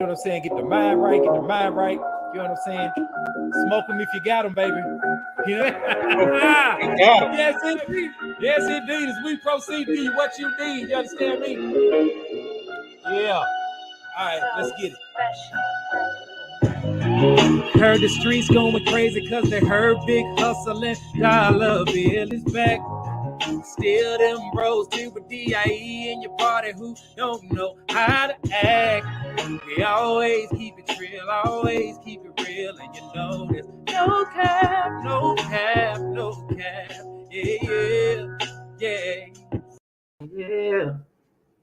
You know what I'm saying? Get the mind right, get the mind right. You know what I'm saying? Smoke them if you got them, baby. Yes, indeed. Yes, indeed. As we proceed to you what you need. You understand me? Yeah. All right, let's get it. Heard the streets going crazy because they heard big hustling. Dolla Bill is back. Still them bros, deal with D.I.E. in your party who don't know how to act. They always keep it real, always keep it real, and you know there's no cap, no cap, no cap. Yeah, yeah, yeah.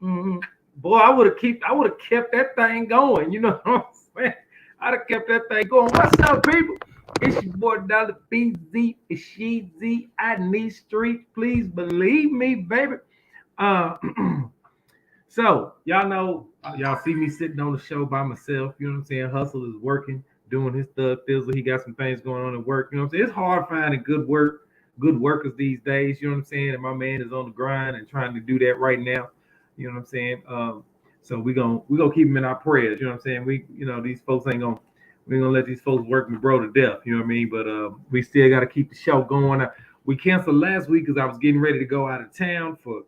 Mm-hmm. Boy, I would have kept that thing going. You know what I'm saying? I'd have kept that thing going. What's up, people? It's your boy Dolla BZ. It's she Z. I need streets. Please believe me, baby. Uh, so y'all know, y'all see me sitting on the show by myself. You know what I'm saying? Hustle is working, doing his stuff. Fizzle, he got some things going on at work. You know what I'm saying? It's hard finding good workers these days. You know what I'm saying? And my man is on the grind and trying to do that right now. You know what I'm saying? So we gonna keep him in our prayers. You know what I'm saying? These folks we ain't gonna let these folks work me bro to death. You know what I mean? But we still got to keep the show going. We canceled last week because I was getting ready to go out of town for,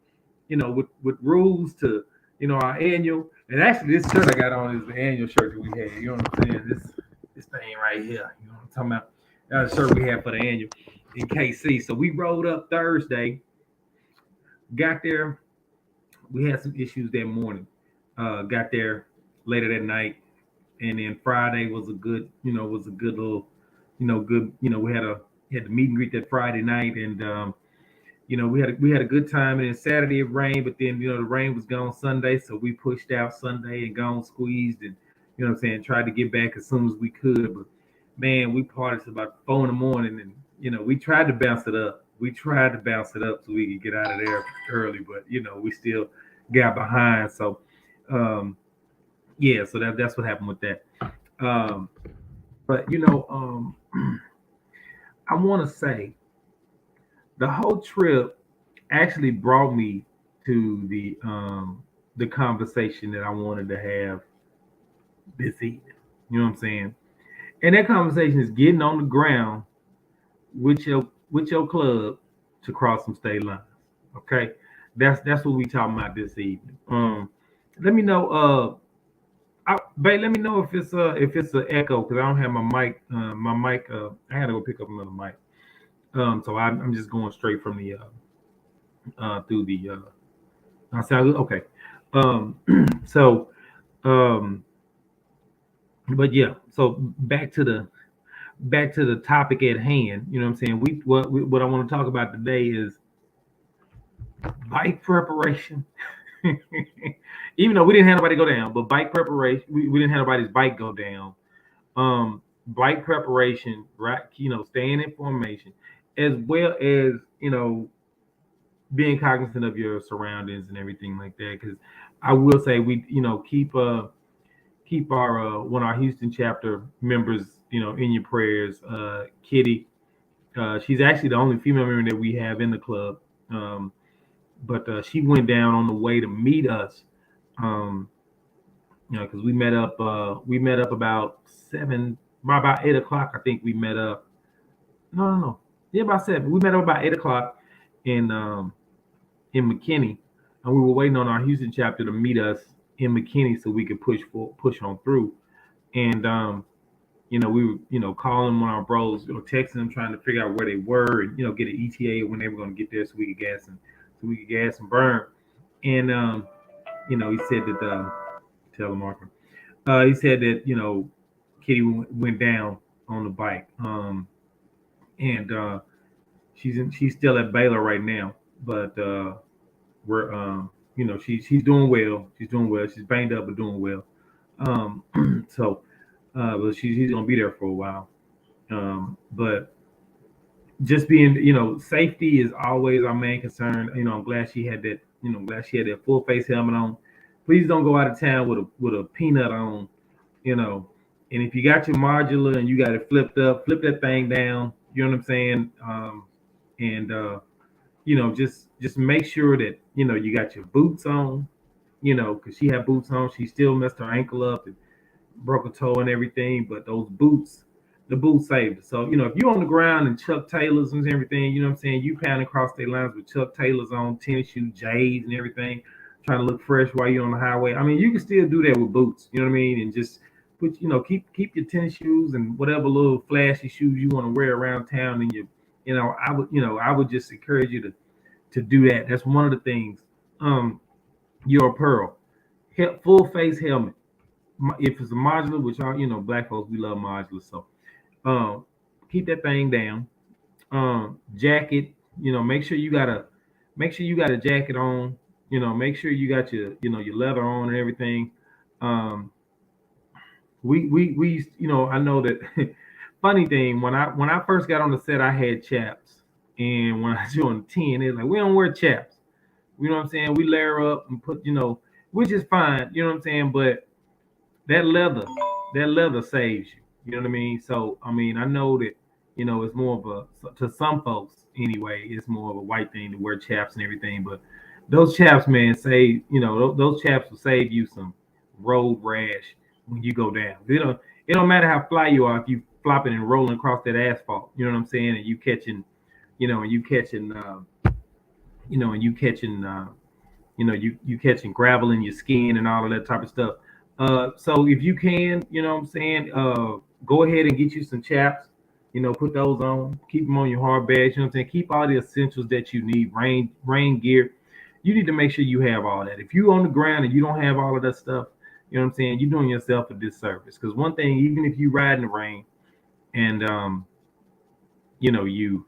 with rules to, our annual. And actually, this shirt I got on is the annual shirt that we had. You know what I'm saying? This thing right here. You know what I'm talking about? That's a shirt we had for the annual in KC. So we rolled up Thursday. Got there. We had some issues that morning. Got there later that night, and then Friday was a good little, good. We had the meet and greet that Friday night, and we had a good time. And then Saturday it rained, but then the rain was gone Sunday, so we pushed out Sunday and gone squeezed, and what I'm saying, tried to get back as soon as we could. But man, we partied till about 4 in the morning, and we tried to bounce it up. We tried to bounce it up so we could get out of there early, but we still got behind. So yeah, so that's what happened with that. But I want to say the whole trip actually brought me to the conversation that I wanted to have this evening. You know what I'm saying? And that conversation is getting on the ground with your club to cross some state lines. Okay, that's what we talking about this evening. Let me know. Babe, let me know if it's an echo because I don't have my mic. I had to go pick up another mic. So I'm just going straight from the through the. I sound okay. So, but yeah. So back to the topic at hand. You know what I'm saying? What I want to talk about today is bike preparation. Even though we didn't have nobody go down, but bike preparation, we didn't have nobody's bike go down. Bike preparation, right? Staying in formation, as well as being cognizant of your surroundings and everything like that. Because I will say we keep our one of our Houston chapter members in your prayers. Kitty, she's actually the only female member that we have in the club. But she went down on the way to meet us. Because we met up about about 8 o'clock. I think we met up. No. Yeah, about 7. We met up about 8 o'clock in McKinney, and we were waiting on our Houston chapter to meet us in McKinney so we could push on through. And we were calling one of our bros, texting them, trying to figure out where they were, and get an ETA when they were going to get there so we could gas and burn. And he said that telemarketer. He said that Kitty went down on the bike, and she's still at Baylor right now, but we're she's doing well. She's doing well. She's banged up but doing well. So but she's gonna be there for a while. But just being safety is always our main concern. I'm glad she had that. Glad she had that full face helmet on. Please don't go out of town with a peanut on. And if you got your modular and you got it flipped up, flip that thing down. You know what I'm saying? And just make sure that you got your boots on. Because she had boots on, she still messed her ankle up. And, broke a toe and everything, but those boots, the boots saved us. So, if you're on the ground and Chuck Taylors and everything, you know what I'm saying, you pound across state lines with Chuck Taylors on, tennis shoes, J's and everything, trying to look fresh while you're on the highway. I mean, you can still do that with boots, you know what I mean? And just put, keep your tennis shoes and whatever little flashy shoes you want to wear around town, and I would just encourage you to do that. That's one of the things. Your pearl, full face helmet. If it's a modular, which are black folks, we love modular, so keep that thing down. Jacket, make sure you got a jacket on. Make sure you got your leather on and everything. Um, we I know that funny thing, when I first got on the set, I had chaps, and when I joined 10, it's like we don't wear chaps. You know what I'm saying? We layer up and put, which is fine. You know what I'm saying? But that leather, that leather saves you. You know what I mean? So I mean, I know that it's more of to some folks anyway. It's more of a white thing to wear chaps and everything. But those chaps, man, save those chaps will save you some road rash when you go down. It don't matter how fly you are if you flopping and rolling across that asphalt. You know what I'm saying? And you catching, and you catching, and you catching. You catching gravel in your skin and all of that type of stuff. So if you can, what I'm saying, go ahead and get you some chaps, put those on, keep them on your hard bags, you know what I'm saying? Keep all the essentials that you need, rain gear. You need to make sure you have all that. If you're on the ground and you don't have all of that stuff, you know what I'm saying, you're doing yourself a disservice. Because one thing, even if you ride in the rain and you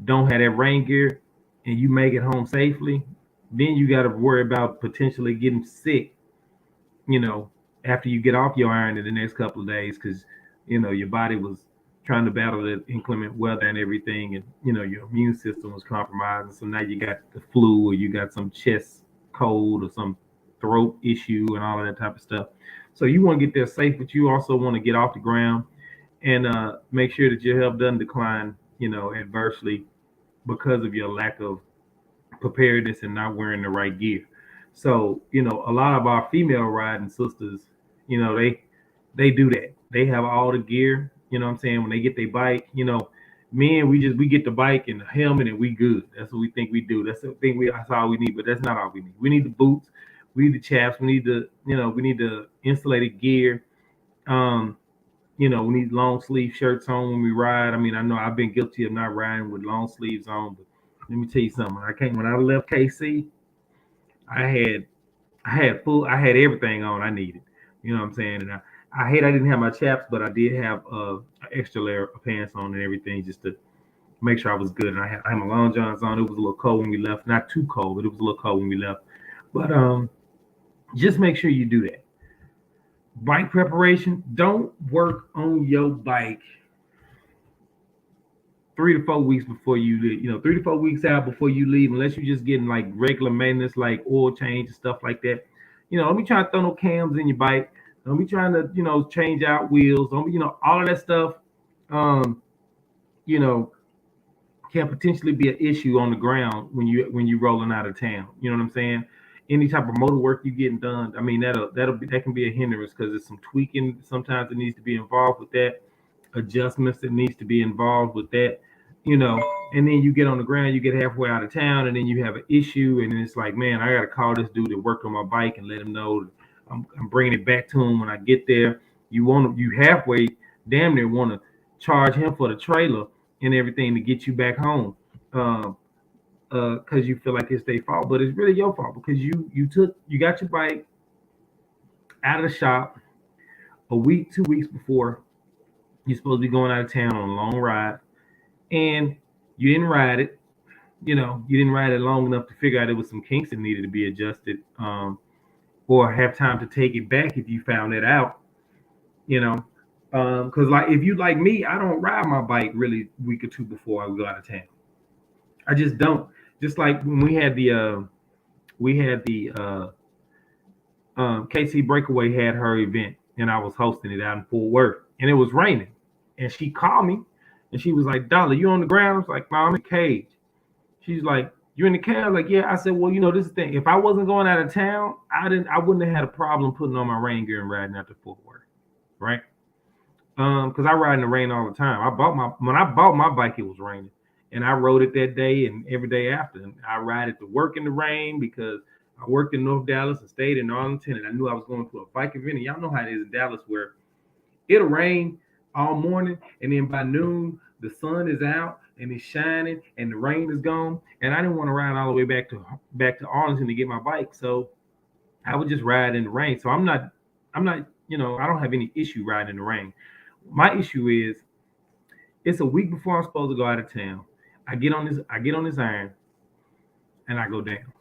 don't have that rain gear and you make it home safely, then you got to worry about potentially getting sick, after you get off your iron in the next couple of days, because, your body was trying to battle the inclement weather and everything, and, your immune system was compromised. And so now you got the flu, or you got some chest cold, or some throat issue and all of that type of stuff. So you want to get there safe, but you also want to get off the ground and make sure that your health doesn't decline, adversely because of your lack of preparedness and not wearing the right gear. So, a lot of our female riding sisters, they do that. They have all the gear, what I'm saying, when they get their bike, men, we get the bike and the helmet and we good. That's what we think we do. That's all we need, but that's not all we need. We need the boots, we need the chaps, we need the insulated gear. We need long sleeve shirts on when we ride. I mean, I know I've been guilty of not riding with long sleeves on, but let me tell you something. When I left KC, I had everything on I needed. You know what I'm saying? And I hate I didn't have my chaps, but I did have an extra layer of pants on and everything just to make sure I was good. And I had my long johns on. It was a little cold when we left. Not too cold, but it was a little cold when we left. But just make sure you do that. Bike preparation. Don't work on your bike 3 to 4 weeks before you leave, 3 to 4 weeks out before you leave, unless you're just getting like regular maintenance, like oil change and stuff like that. Don't be trying to throw no cams in your bike. Don't be trying to, change out wheels. Don't be, all of that stuff, you know, can potentially be an issue on the ground when you rolling out of town. You know what I'm saying? Any type of motor work you getting done, I mean, that can be a hindrance because there's some tweaking sometimes that needs to be involved with that, adjustments that needs to be involved with that, and then you get on the ground, you get halfway out of town, and then you have an issue, and then it's like, man, I gotta call this dude that worked on my bike and let him know I'm bringing it back to him when I get there. You halfway damn near want to charge him for the trailer and everything to get you back home, because you feel like it's their fault, but it's really your fault because you got your bike out of the shop a week, 2 weeks before you're supposed to be going out of town on a long ride, and you didn't ride it. You didn't ride it long enough to figure out it was some kinks that needed to be adjusted, or have time to take it back if you found it out. Because like if you like me, I don't ride my bike really a week or two before I go out of town. I just don't. Just like when we had the KC Breakaway had her event, and I was hosting it out in Fort Worth, and it was raining, and she called me, and she was like, "Dolla, you on the ground?" I was like, "No, I'm in the cage." She's like, "You in the cage?" I was like, "Yeah." I said, "Well, this is the thing. If I wasn't going out of town, I wouldn't have had a problem putting on my rain gear and riding out to Fort Worth. right? Because I ride in the rain all the time. When I bought my bike, it was raining, and I rode it that day and every day after. And I ride it to work in the rain because I worked in North Dallas and stayed in Arlington, and I knew I was going to a bike event. And y'all know how it is in Dallas, where it'll rain all morning, and then by noon the sun is out and it's shining, and the rain is gone. And I didn't want to ride all the way back to Arlington to get my bike, so I would just ride in the rain. So I'm not, I don't have any issue riding in the rain. My issue is it's a week before I'm supposed to go out of town. I get on this iron and I go down.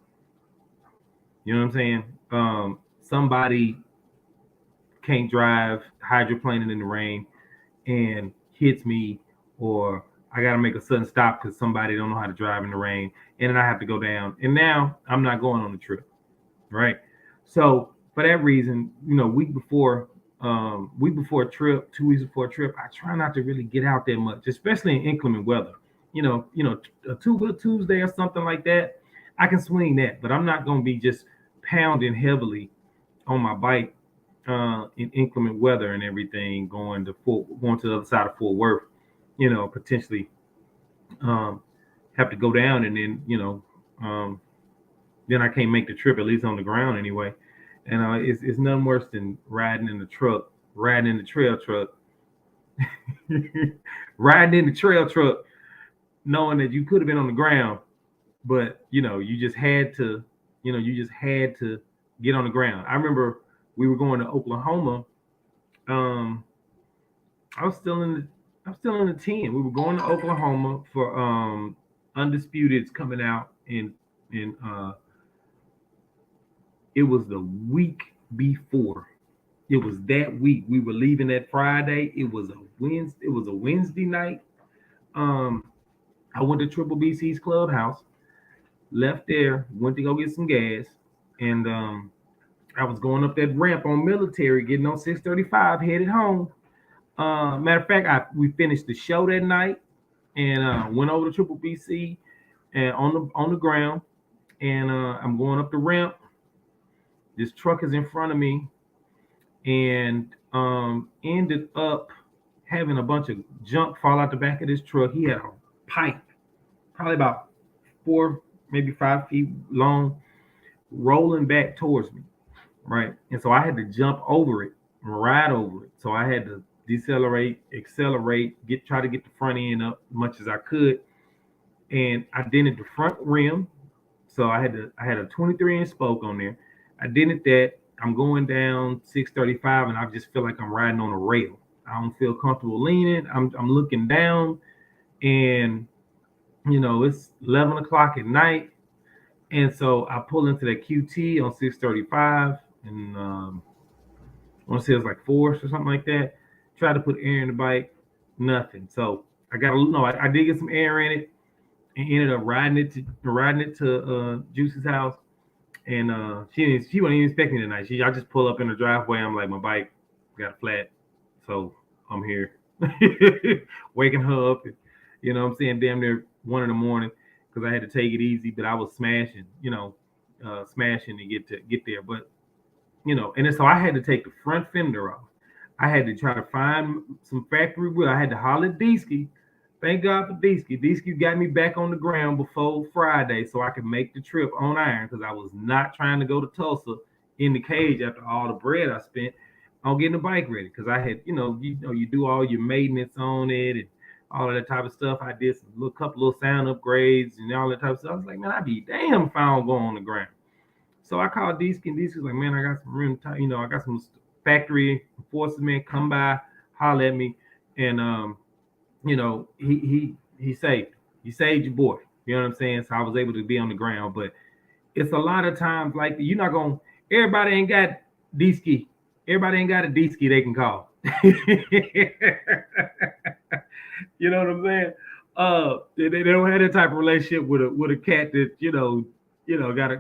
You know what I'm saying? Somebody can't drive hydroplaning in the rain and hits me, or I got to make a sudden stop because somebody don't know how to drive in the rain, and then I have to go down. And now I'm not going on the trip, right? So for that reason, week before a trip, 2 weeks before a trip, I try not to really get out that much, especially in inclement weather. A two-wheel Tuesday or something like that, I can swing that, but I'm not gonna be just pounding heavily on my bike in inclement weather and everything, going to the other side of Fort Worth, potentially um, have to go down, and then then I can't make the trip, at least on the ground anyway. And it's nothing worse than riding in the trail truck, riding in the trail truck, knowing that you could have been on the ground, but you just had to get on the ground. I remember we were going to Oklahoma. Um, I was still in the I was still in the 10. We were going to Oklahoma for Undisputed's coming out in it was the week before. It was that week. We were leaving that Friday. It was a Wednesday night. Um, I went to Triple BC's clubhouse, left there, went to go get some gas, and I was going up that ramp on Military, getting on 635, headed home. Matter of fact, we finished the show that night and went over to Triple BC and on the ground, and I'm going up the ramp. This truck is in front of me, and ended up having a bunch of junk fall out the back of this truck. He had a pipe, probably about 4, maybe 5 feet long, rolling back towards me, right? And so I had to jump over it, ride over it. So I had to decelerate, accelerate, try to get the front end up as much as I could, and I dented the front rim. So I had a 23-inch spoke on there. I dented that. I'm going down 635, and I just feel like I'm riding on a rail. I don't feel comfortable leaning. I'm looking down, and it's 11 o'clock at night, and so I pull into that QT on 635, and I want to say it was like Force or something like that. Tried to put air in the bike, nothing. So I got no. I did get some air in it, and ended up riding it to Juice's house. And she wasn't even expecting me tonight. I just pull up in the driveway. I'm like, my bike got a flat, so I'm here, waking her up. And, I'm saying damn near 1 in the morning because I had to take it easy, but I was smashing, smashing to get there. But and then so I had to take the front fender off. I had to try to find some factory wood. I had to holler at Deesky. Thank God for Deesky. Deesky got me back on the ground before Friday so I could make the trip on iron because I was not trying to go to Tulsa in the cage after all the bread I spent on getting the bike ready because I had, you do all your maintenance on it and all of that type of stuff. I did some couple little sound upgrades and all that type of stuff. I was like, man, I'd be damn if I don't go on the ground. So I called Deesky, and Deesky was like, man, I got some rim, I got some factory enforcement, come by, holler at me, and he saved your boy. You know what I'm saying? So I was able to be on the ground, but it's a lot of times like you're not gonna. Everybody ain't got D-ski. Everybody ain't got a D-ski they can call. You know what I'm saying? They don't have that type of relationship with a cat that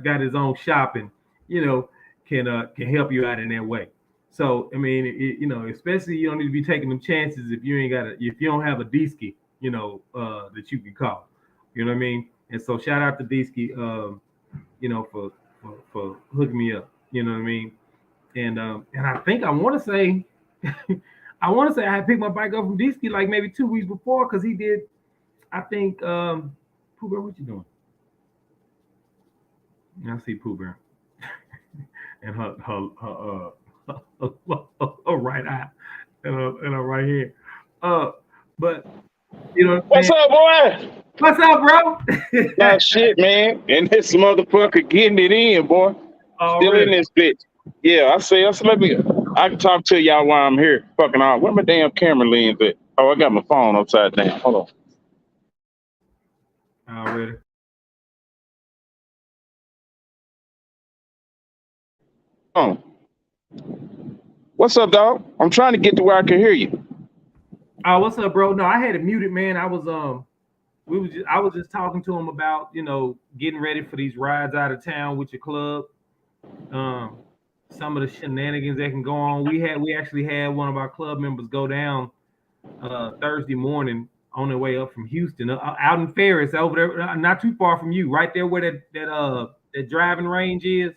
got his own shop and can help you out in that way. So I mean, especially you don't need to be taking them chances if if you don't have a D-ski, that you can call. You know what I mean? And so shout out to D-ski, for hooking me up. You know what I mean? And I think I want to say I want to say I had picked my bike up from D-Ski like maybe 2 weeks before because he did. I think Pooh Bear, what you doing? I see Pooh Bear and her right eye and her right hand. But you know what I'm What's saying? up, boy? What's up, bro? Nah, shit, man. And this motherfucker getting it in, boy. Still in Already. this bitch. Yeah, I said, let me. I can talk to y'all while I'm here. Fucking on. Where my damn camera lens at? Oh, I got my phone upside down. Hold Already. on. What's up, dog? I'm trying to get to where I can hear you. Oh, what's up, bro? No, I had it muted, man. I was just talking to him about, getting ready for these rides out of town with your club. Um, some of the shenanigans that can go on. We actually had one of our club members go down Thursday morning on their way up from Houston, out in Ferris, over there, not too far from you, right there where that driving range is.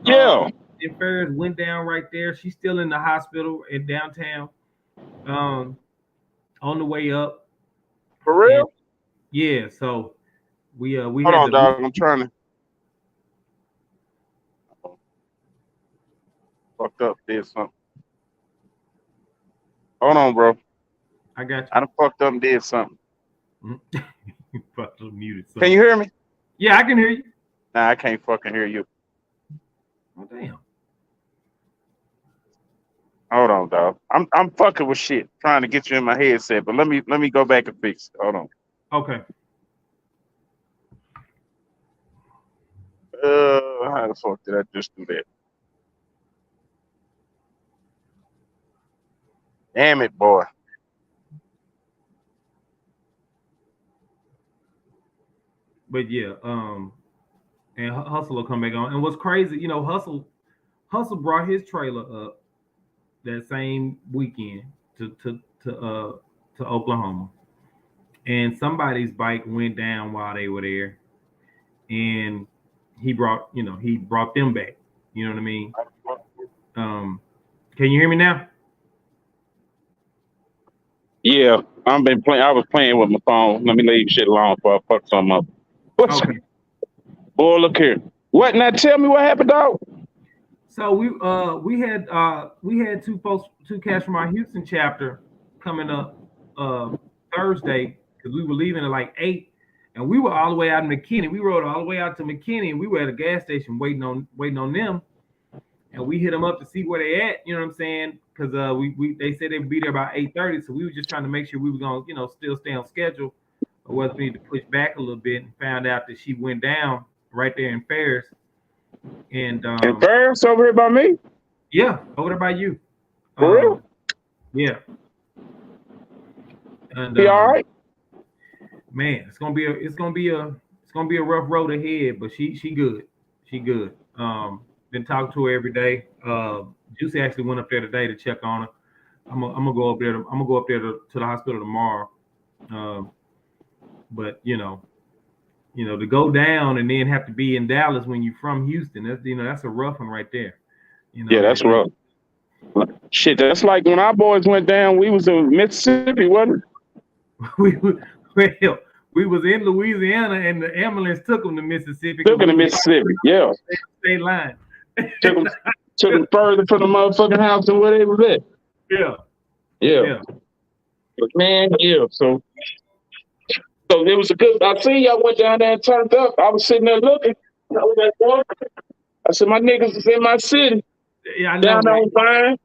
Yeah, In Ferris, went down right there. She's still in the hospital in downtown. On the way up, for and real? yeah, so we Hold had on, to. dog. I'm trying to fucked up. Did something. Hold on, bro. I got I done fucked up and did something. you. Muted. Can So you hear me? yeah, I can hear you. Nah, I can't fucking hear you. Oh damn. Hold on, dog. I'm fucking with shit, trying to get you in my headset, but let me go back and fix it. Hold on. Okay. How the fuck did I just do that? Damn it, boy. But yeah, and Hustle will come back on. And what's crazy, Hustle brought his trailer up that same weekend to Oklahoma, and somebody's bike went down while they were there, and he brought them back. You know what I mean? Um, can you hear me now? Yeah, I've been playing. I was playing with my phone. Let me leave shit alone before I fuck something up. What's Okay. boy? Look here. What now? Tell me what happened, dog. So we had two cats from our Houston chapter coming up Thursday because we were leaving at like 8, and we were all the way out in McKinney. We rode all the way out to McKinney, and we were at a gas station waiting on them, and we hit them up to see where they at. You know what I'm saying? Because they said they'd be there about 8:30, so we were just trying to make sure we were gonna still stay on schedule, or whether we need to push back a little bit, and found out that she went down right there in Ferris, and And Ferris over here by me. yeah, over there by you. For real? Yeah, and He all right? man, it's gonna be a rough road ahead, but she good, she good. Been talking to her every day. Juicy actually went up there today to check on her. I'm gonna go up there. I'm gonna go up there to the hospital tomorrow. But to go down and then have to be in Dallas when you're from Houston, that's a rough one right there. Yeah, that's rough. Shit, that's like when our boys went down. We was in Mississippi, wasn't we well, we was in Louisiana and the ambulance took them to Mississippi it? because Took them we to was Mississippi. Yeah, state line. took them further from the motherfucking house than where they was at. Yeah, Yeah, yeah. but man, yeah. So it was a good. I see y'all went down there and turned up. I was sitting there looking. I was like, "Boy," I said, my niggas is in my city. Yeah, I know, Down there man. on fine.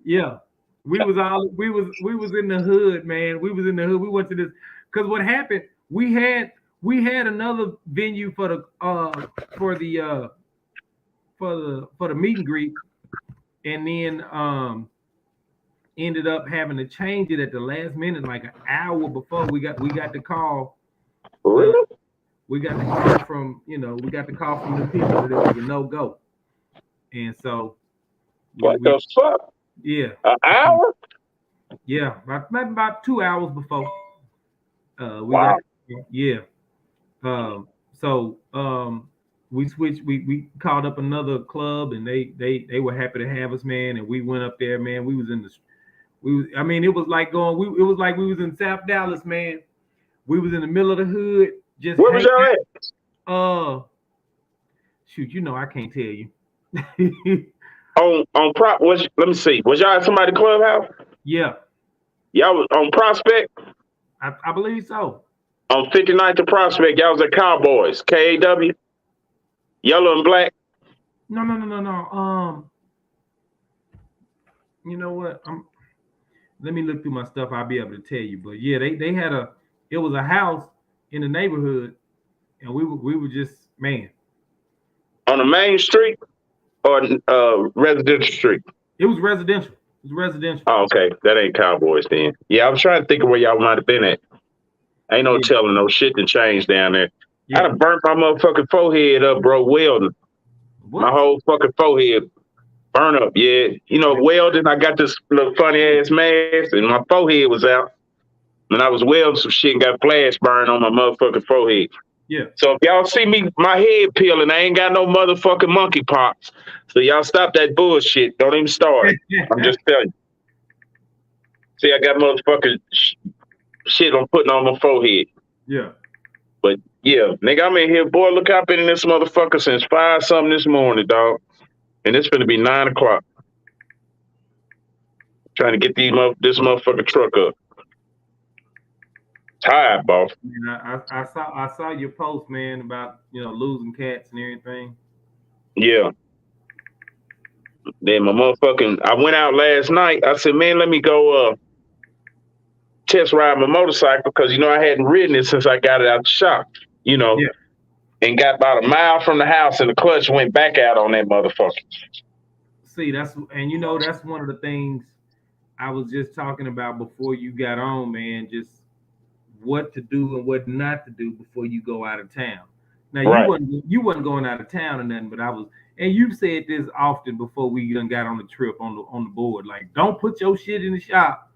Yeah, we was in the hood, man. We was in the hood. We went to this because what happened? We had another venue for the meet and greet, and then ended up having to change it at the last minute, like an hour before we got the call. For Uh, real? we got the call from the people that it was a no go, and so What we the fuck? yeah. An hour? Yeah, maybe about 2 hours before we got Wow. yeah. So we switched. We called up another club, and they were happy to have us, man. And we went up there, man. We was in the I mean, it was like going. It was like we was in South Dallas, man. We was in the middle of the hood, just Where was y'all at? Shoot, you know I can't tell you. On prop. Let me see. Was y'all at somebody's clubhouse? Yeah, Y'all was on Prospect. I believe so. On 59th to Prospect, y'all was at Cowboys. KAW. Yellow and black. No. You know what? Let me look through my stuff. I'll be able to tell you. But yeah, they had it was a house in the neighborhood, and we were just, man. On the main street or residential street? It was residential. It was residential. Oh, okay. That ain't Cowboys then. Yeah, I was trying to think of where y'all might have been at. Ain't no telling, no shit to change down there. Yeah. I done burnt my motherfucking forehead up, bro, welding. What? My whole fucking forehead burn up, yeah. You know, welding, I got this little funny ass mask and my forehead was out. And I was welding some shit and got flash burn on my motherfucking forehead. Yeah. So if y'all see me, my head peeling, I ain't got no motherfucking monkey pox. So y'all stop that bullshit. Don't even start. I'm just telling you. See, I got motherfucking shit I'm putting on my forehead. Yeah. But yeah, nigga, I'm in here, boy. Look, I've been in this motherfucker since 5-something this morning, dog. And it's gonna be 9 o'clock. Trying to get this motherfucking truck up. Tired, boss. I saw your post, man, about losing cats and everything. Yeah. Then I went out last night. I said, man, let me go test ride my motorcycle because I hadn't ridden it since I got it out the shop. Yeah. And got about a mile from the house and the clutch went back out on that motherfucker. See, that's one of the things I was just talking about before you got on, man. Just what to do and what not to do before you go out of town. Now right. you wasn't going out of town or nothing, but I was, and you've said this often before we done got on the trip on the board. Like, don't put your shit in the shop.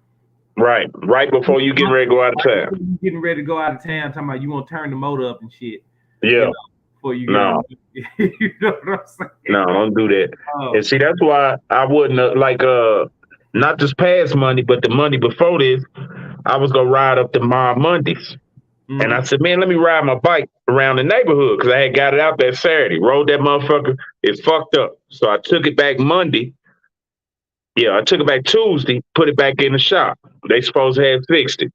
Right before you getting ready to go out of town. You getting ready to go out of town, talking about you want to turn the motor up and shit. Yeah. Before you get you know what I'm saying? No, don't do that. And see, that's why I wouldn't not this past Monday, but the Monday before this, I was gonna ride up to Mondays. Mm-hmm. And I said, man, let me ride my bike around the neighborhood because I had got it out that Saturday. Rode that motherfucker. It fucked up. So I took it back Monday. Yeah, I took it back Tuesday, put it back in the shop. They supposed to have fixed it.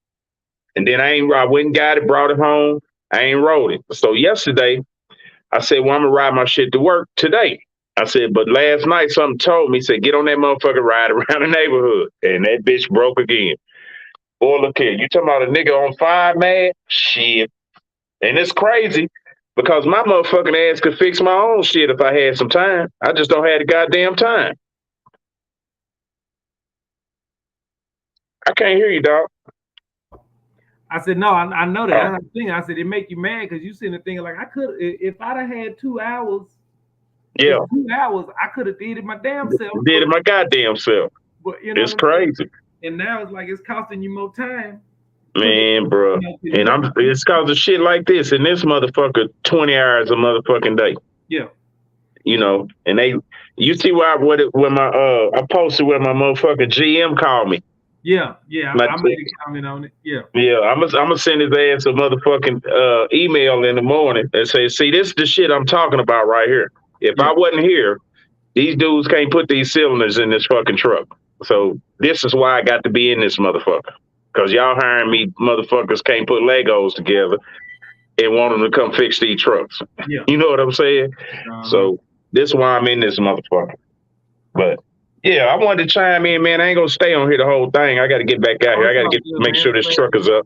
And then I went and got it, brought it home. I ain't rode it. So yesterday, I said, well, I'm going to ride my shit to work today. I said, but last night something told me, said, get on that motherfucker ride around the neighborhood. And that bitch broke again. Boy, look here. You talking about a nigga on fire, man? Shit. And it's crazy because my motherfucking ass could fix my own shit if I had some time. I just don't have the goddamn time. I can't hear you, dog. I said, no, I know that. That's the thing. I said, it make you mad because you sitting there thinking, like, I could, if I'd have had 2 hours, yeah, 2 hours, I could have did it my damn self. Did it my goddamn self. But it's crazy. And now it's like it's costing you more time. Man, bro. And it's cause of shit like this. And this motherfucker, 20 hours a motherfucking day. Yeah. And you see where I posted where my motherfucking GM called me. Yeah, I made a comment on it. Yeah, I'm gonna send his ass a motherfucking email in the morning and say, see, this is the shit I'm talking about right here. If I wasn't here, these dudes can't put these cylinders in this fucking truck. So this is why I got to be in this motherfucker. Because y'all hiring me motherfuckers can't put Legos together and want them to come fix these trucks. Yeah. You know what I'm saying? So this is why I'm in this motherfucker. But yeah, I wanted to chime in, man. I ain't gonna stay on here the whole thing. I got to get back out here. I got to make sure this truck is up.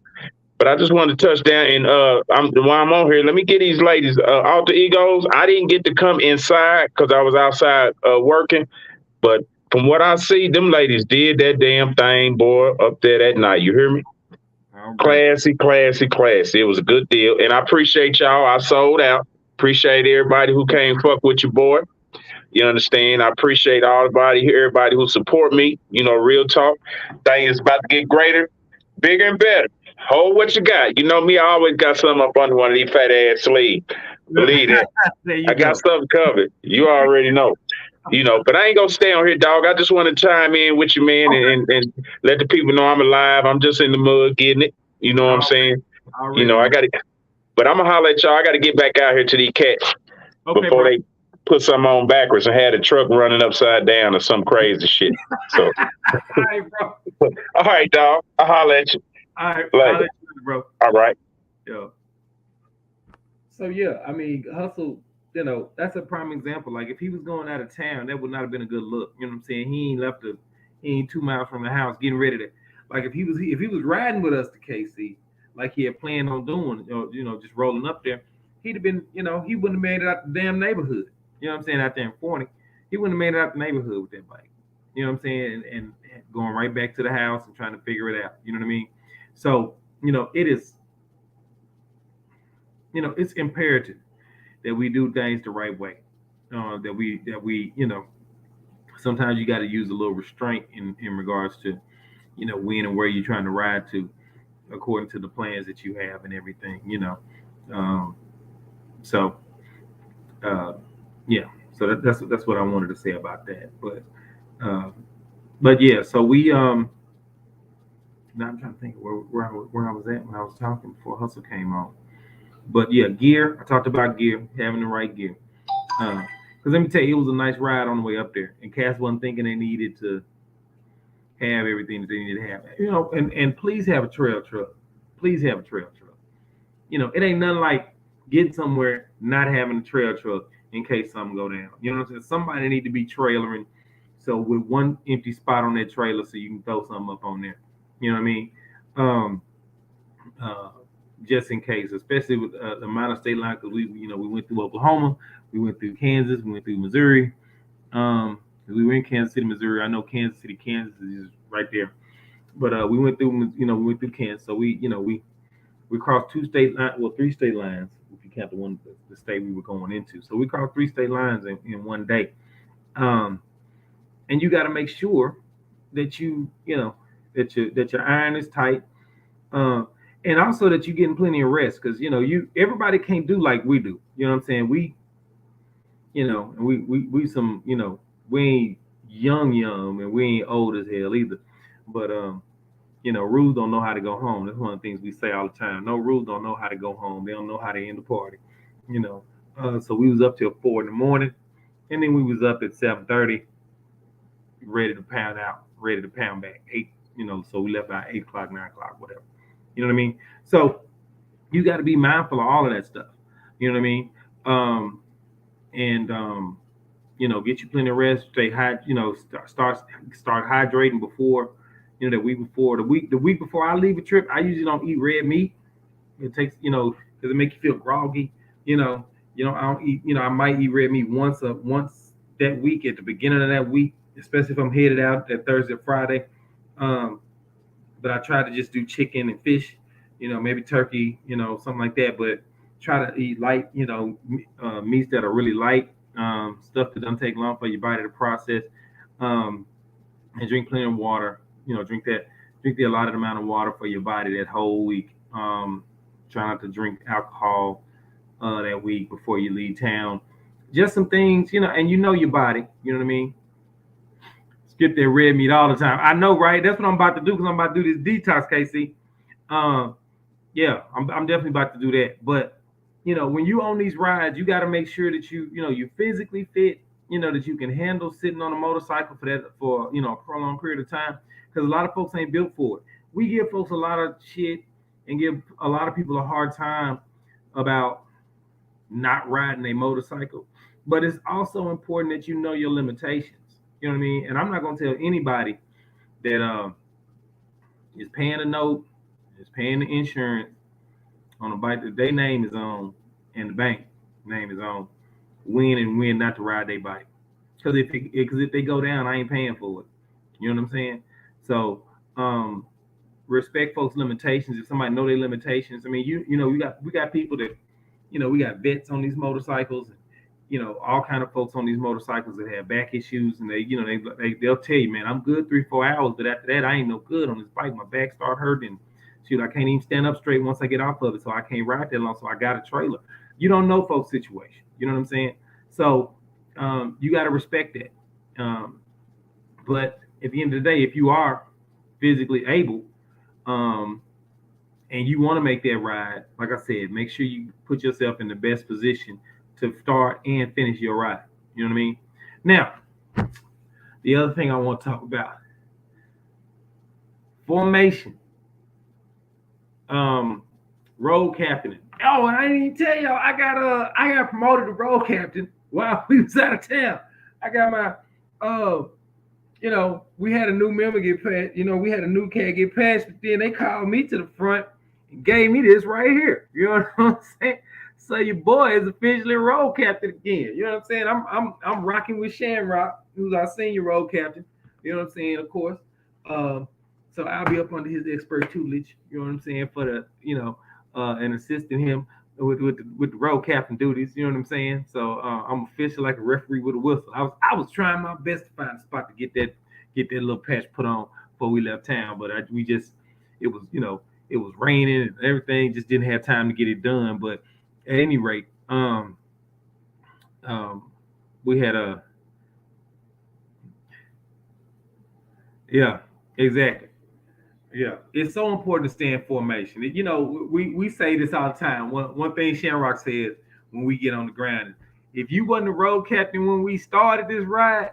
But I just wanted to touch down and while I'm on here, let me get these ladies alter egos. I didn't get to come inside because I was outside working, but from what I see, them ladies did that damn thing, boy, up there that night. You hear me? Okay. Classy. It was a good deal, and I appreciate y'all. I sold out. Appreciate everybody who came fuck with your boy. You understand? I appreciate everybody who support me. Real talk. Thing is about to get greater, bigger, and better. Hold what you got. You know me, I always got something up under one of these fat ass sleeves. Believe that. There you I got go. something covered. You already know. But I ain't gonna stay on here, dog. I just want to chime in with you, man, Okay. and let the people know I'm alive. I'm just in the mud getting it. You know what I'm saying? Already, I man. got to, but I'm gonna holler at y'all. I got to get back out here to these cats Okay, before bro. they put something on backwards and had a truck running upside down or some crazy shit. So, All right, bro. all right, dog. I'll holler at you All right, I'll later. let you, bro. All right. Yeah. So yeah, I mean, Hustle, that's a prime example. Like if he was going out of town, that would not have been a good look. You know what I'm saying? He ain't 2 miles from the house getting ready to, like if he was riding with us to KC, like he had planned on doing, just rolling up there, he'd have been, he wouldn't have made it out the damn neighborhood. You know what I'm saying? Out there in 40, he wouldn't have made it out the neighborhood with that bike. You know what I'm saying? And going right back to the house and trying to figure it out. You know what I mean? So, it is, it's imperative that we do things the right way. That we sometimes you got to use a little restraint in regards to when and where you're trying to ride to, according to the plans that you have and everything. Um, so uh, yeah, so that's what I wanted to say about that. Uh, but yeah, so we now I'm trying to think where I was at when I was talking before Hustle came on. But yeah, gear. I talked about gear, having the right gear. Because let me tell you, it was a nice ride on the way up there, and Cass wasn't thinking they needed to have everything that they needed to have. And please have a trail truck. Please have a trail truck. It ain't nothing like getting somewhere not having a trail truck in case something go down. You know what I'm saying? Somebody need to be trailering, so with one empty spot on that trailer, so you can throw something up on there. You know what I mean? Um, uh, just in case, especially with the amount of state line, because we went through Oklahoma, we went through Kansas, we went through Missouri. We were in Kansas City, Missouri. I know Kansas City, Kansas is right there, but we went through Kansas. So we crossed three state lines if you count the state we were going into. So we crossed three state lines in one day. Um, and you got to make sure that that your iron is tight. Um, and also that you're getting plenty of rest, because everybody can't do like we do. You know what I'm saying? And we some, we ain't young, and we ain't old as hell either. But rules don't know how to go home. That's one of the things we say all the time. No, rules don't know how to go home. They don't know how to end the party. You know. So we was up till 4 in the morning, and then we was up at 7:30, ready to pound out, ready to pound back 8. So we left by 8 o'clock, 9 o'clock, whatever. You know what I mean? So you got to be mindful of all of that stuff. You know what I mean? And get you plenty of rest. Stay high. Start hydrating before. The week before I leave a trip, I usually don't eat red meat. It takes because it makes you feel groggy. I don't eat. I might eat red meat once that week at the beginning of that week, especially if I'm headed out that Thursday or Friday. But I try to just do chicken and fish. Maybe turkey. Something like that. But try to eat light. Meats that are really light. Stuff that doesn't take long for your body to process. And drink plenty of water. Drink the allotted amount of water for your body that whole week. Try not to drink alcohol that week before you leave town. Just some things, and your body. You know what I mean? Skip that red meat all the time. I know, right? That's what I'm about to do, because I'm about to do this detox, KC. Yeah, I'm definitely about to do that. But when you on these rides, you got to make sure that you're physically fit. That you can handle sitting on a motorcycle for a prolonged period of time, because a lot of folks ain't built for it. We give folks a lot of shit and give a lot of people a hard time about not riding a motorcycle, but it's also important that you know your limitations. You know what I mean? And I'm not gonna tell anybody that is paying a note, is paying the insurance on a bike that their name is on and the bank name is on, when and when not to ride their bike. Because if they go down, I ain't paying for it. You know what I'm saying? So respect folks' limitations. If somebody know their limitations, I mean, we got people that, we got vets on these motorcycles, and all kind of folks on these motorcycles that have back issues, and they'll tell you, man, I'm good 3-4 hours, but after that, I ain't no good on this bike. My back start hurting, and shoot, I can't even stand up straight once I get off of it, so I can't ride that long. So I got a trailer. You don't know folks' situation. You know what I'm saying? So you got to respect that. But at the end of the day, if you are physically able, and you want to make that ride, like I said, make sure you put yourself in the best position to start and finish your ride. You know what I mean? Now, the other thing I want to talk about, formation, road captaining. Oh, and I didn't even tell y'all, I got promoted to road captain while we was out of town. I got my we had a new member get passed. We had a new cat get passed, but then they called me to the front and gave me this right here. You know what I'm saying? So your boy is officially road captain again. You know what I'm saying? I'm rocking with Shamrock, who's our senior road captain. You know what I'm saying? Of course. So I'll be up under his expert tutelage. You know what I'm saying? For the and assisting him with the road captain duties. You know what I'm saying? So I'm official like a referee with a whistle. I was trying my best to find a spot to get that little patch put on before we left town, but it was raining and everything, just didn't have time to get it done. But at any rate, we had exactly. Yeah, it's so important to stay in formation. We say this all the time. One thing Shamrock says when we get on the ground is, if you wasn't a road captain when we started this ride,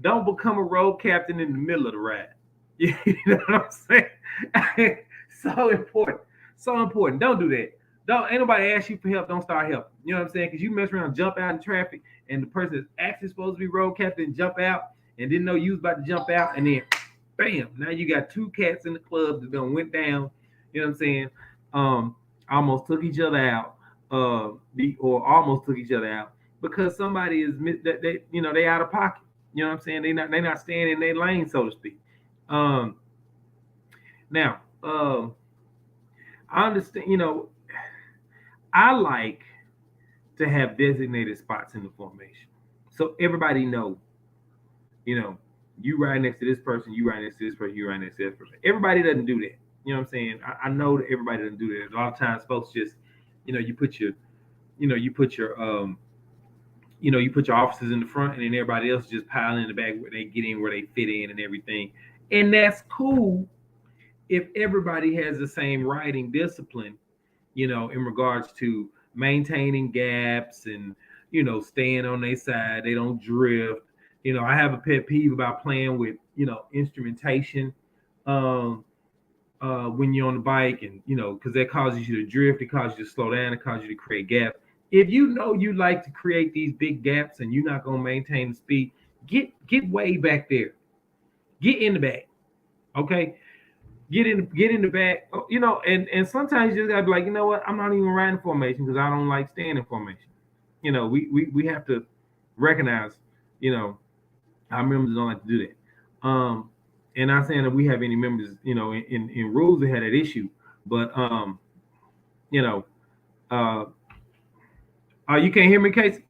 don't become a road captain in the middle of the ride. You know what I'm saying? So important. So important. Don't do that. Ain't nobody ask you for help. Don't start helping. You know what I'm saying? Because you mess around, jump out in traffic, and the person that's actually supposed to be road captain jump out and didn't know you was about to jump out, and then bam, now you got two cats in the club that done went down. You know what I'm saying? Almost took each other out, or almost took each other out because somebody is that they out of pocket. You know what I'm saying? They not staying in their lane, so to speak. Now, I understand. I like to have designated spots in the formation, so everybody know. You ride next to this person, you ride next to this person, you ride next to this person. Everybody doesn't do that. You know what I'm saying? I know that everybody doesn't do that. A lot of times, folks just, you put your officers in the front, and then everybody else just pile in the back where they get in, where they fit in, and everything. And that's cool if everybody has the same riding discipline, in regards to maintaining gaps and staying on their side. They don't drift. I have a pet peeve about playing with instrumentation when you're on the bike, and because that causes you to drift, it causes you to slow down, it causes you to create gaps. If you like to create these big gaps and you're not going to maintain the speed, get way back there. Get in the back. Okay? Get in the back. And sometimes you just gotta be like, you know what? I'm not even riding formation because I don't like staying in formation. We have to recognize, our members don't like to do that. And not saying that we have any members, in rules that had that issue, but you can't hear me, Casey?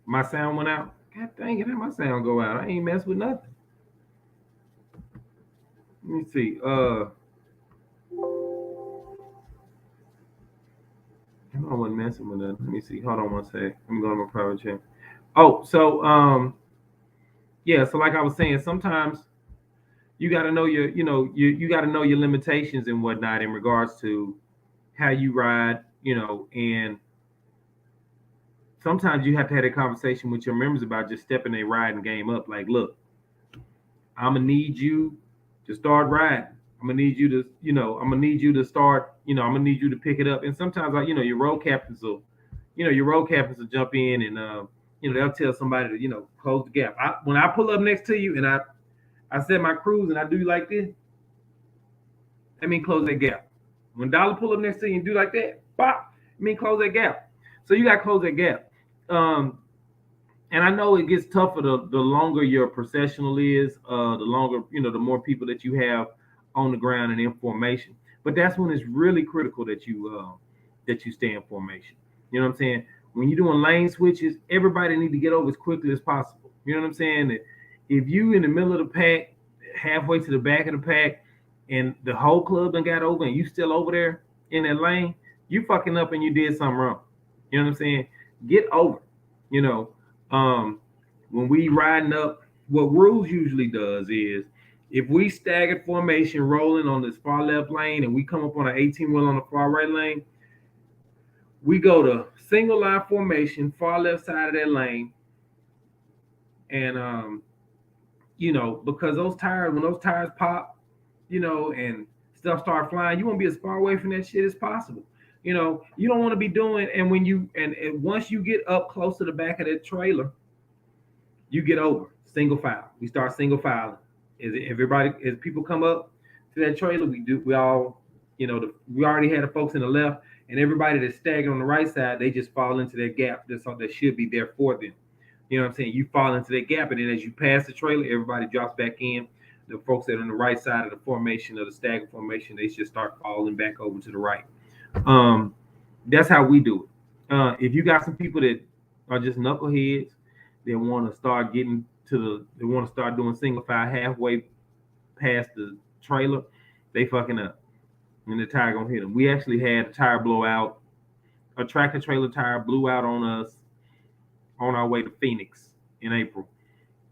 My sound went out. God dang it, my sound go out. I ain't mess with nothing. Let me see. I wasn't messing with nothing. Let me see. Hold on one sec. Let me go to my private chat. Oh, so yeah, so like I was saying, sometimes you gotta know you gotta know your limitations and whatnot in regards to how you ride, and sometimes you have to have a conversation with your members about just stepping their riding game up. Like, look, I'm gonna need you to start riding. I'm gonna need you to, I'm gonna need you to start, I'm gonna need you to pick it up. And sometimes, your road captains will jump in and, they'll tell somebody to, close the gap. When I pull up next to you and I set my cruise and I do like this, I mean close that gap. When Dolla pull up next to you and do like that, pop, I mean close that gap. So you got to close that gap. And I know it gets tougher the longer your processional is, the longer, the more people that you have on the ground and in formation. But that's when it's really critical that you stay in formation. You know what I'm saying? When you're doing lane switches, everybody need to get over as quickly as possible. You know what I'm saying? That if you in the middle of the pack, halfway to the back of the pack, and the whole club done got over, and you still over there in that lane, you fucking up and you did something wrong. You know what I'm saying? Get over. You know, when we riding up, what rules usually does is if we staggered formation rolling on this far left lane and we come up on an 18 wheel on the far right lane, we go to single line formation, far left side of that lane, and you know, because those tires, when those tires pop, you know, and stuff start flying, you want to be as far away from that shit as possible. You know, you don't want to be doing, and when you and once you get up close to the back of that trailer, you get over single file. We start single filing. As everybody, as people come up to that trailer, we all, you know, we already had the folks in the left, and everybody that's staggered on the right side, they just fall into that gap that should be there for them. You know what I'm saying? You fall into that gap, and then as you pass the trailer, everybody drops back in. The folks that are on the right side of the formation, of the stagger formation, they just start falling back over to the right. That's how we do it. If you got some people that are just knuckleheads, they want to start getting to they want to start doing single file halfway past the trailer, they fucking up, and the tire gonna hit them. We actually had a tire blowout. A tractor trailer tire blew out on us on our way to Phoenix in April.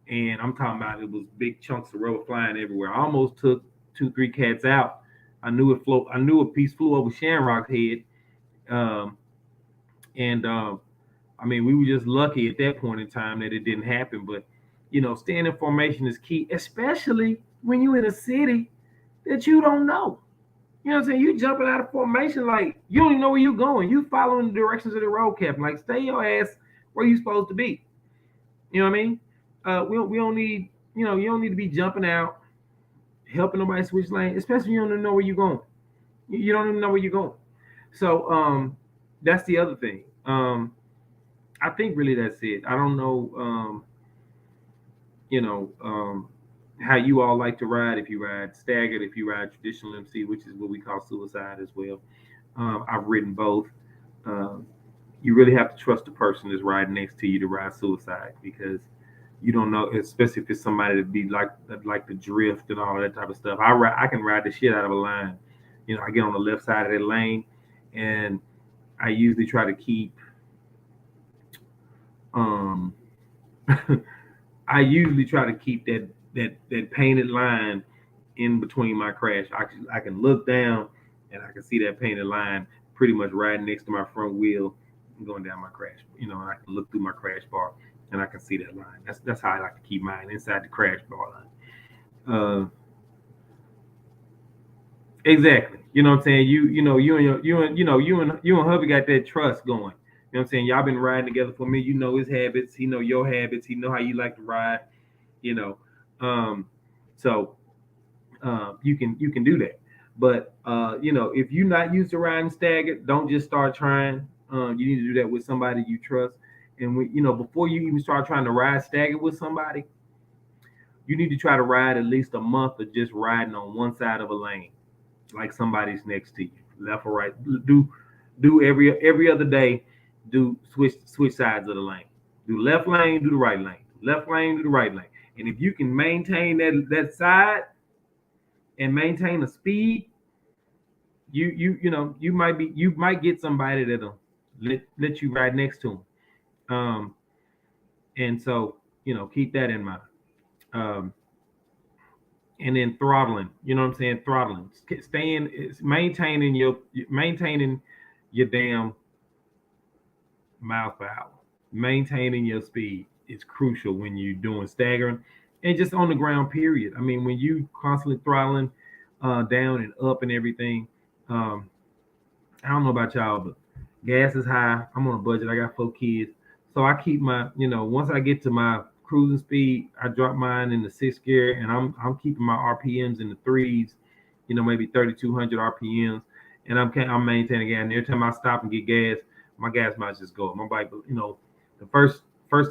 And I'm talking about, it was big chunks of rubber flying everywhere. I almost took 2-3 cats out. I knew a piece flew over Shamrock's head. I mean, we were just lucky at that point in time that it didn't happen. But, you know, staying in formation is key, especially when you're in a city that you don't know. You know what I'm saying? You jumping out of formation like you don't even know where you're going. You following the directions of the road captain. Like, stay your ass where you supposed to be. You know what I mean? We don't need, you know, you don't need to be jumping out, helping nobody switch lane, especially you don't even know where you're going. You don't even know where you're going. So that's the other thing. I think really that's it. I don't know, you know, how you all like to ride. If you ride staggered, if you ride traditional MC, which is what we call suicide as well. I've ridden both. You really have to trust the person that's riding next to you to ride suicide, because you don't know, especially if it's somebody that be like the drift and all that type of stuff. I can ride the shit out of a line. You know, I get on the left side of that lane, and I usually try to keep I usually try to keep that painted line in between my crash. I can look down and I can see that painted line pretty much right next to my front wheel going down my crash. You know, I can look through my crash bar and I can see that line. That's how I like to keep mine, inside the crash bar line. Exactly. You know what I'm saying? You and hubby got that trust going. You know what I'm saying? Y'all been riding together for me. You know his habits. He know your habits. He know how you like to ride. You know, so you can do that. But you know, if you're not used to riding staggered, don't just start trying. You need to do that with somebody you trust. And you know, before you even start trying to ride staggered with somebody, you need to try to ride at least a month of just riding on one side of a lane, like somebody's next to you, left or right. Do every other day. Do switch sides of the lane. Do left lane, do the right lane. Left lane, do the right lane. And if you can maintain that side and maintain the speed, you might get somebody that'll let you ride next to them. And so, you know, keep that in mind. And then throttling, you know what I'm saying? Throttling, maintaining your damn miles per hour. Maintaining your speed is crucial when you're doing staggering and just on the ground, period. I mean, when you constantly throttling down and up and everything, I don't know about y'all, but gas is high. I'm on a budget. I got 4 kids. So I keep my, you know, once I get to my cruising speed, I drop mine in the 6th gear, and I'm keeping my RPMs in the 3s, you know, maybe 3,200 RPMs, and I'm maintaining gas. And every time I stop and get gas, my gas might just go up. My bike, you know, the first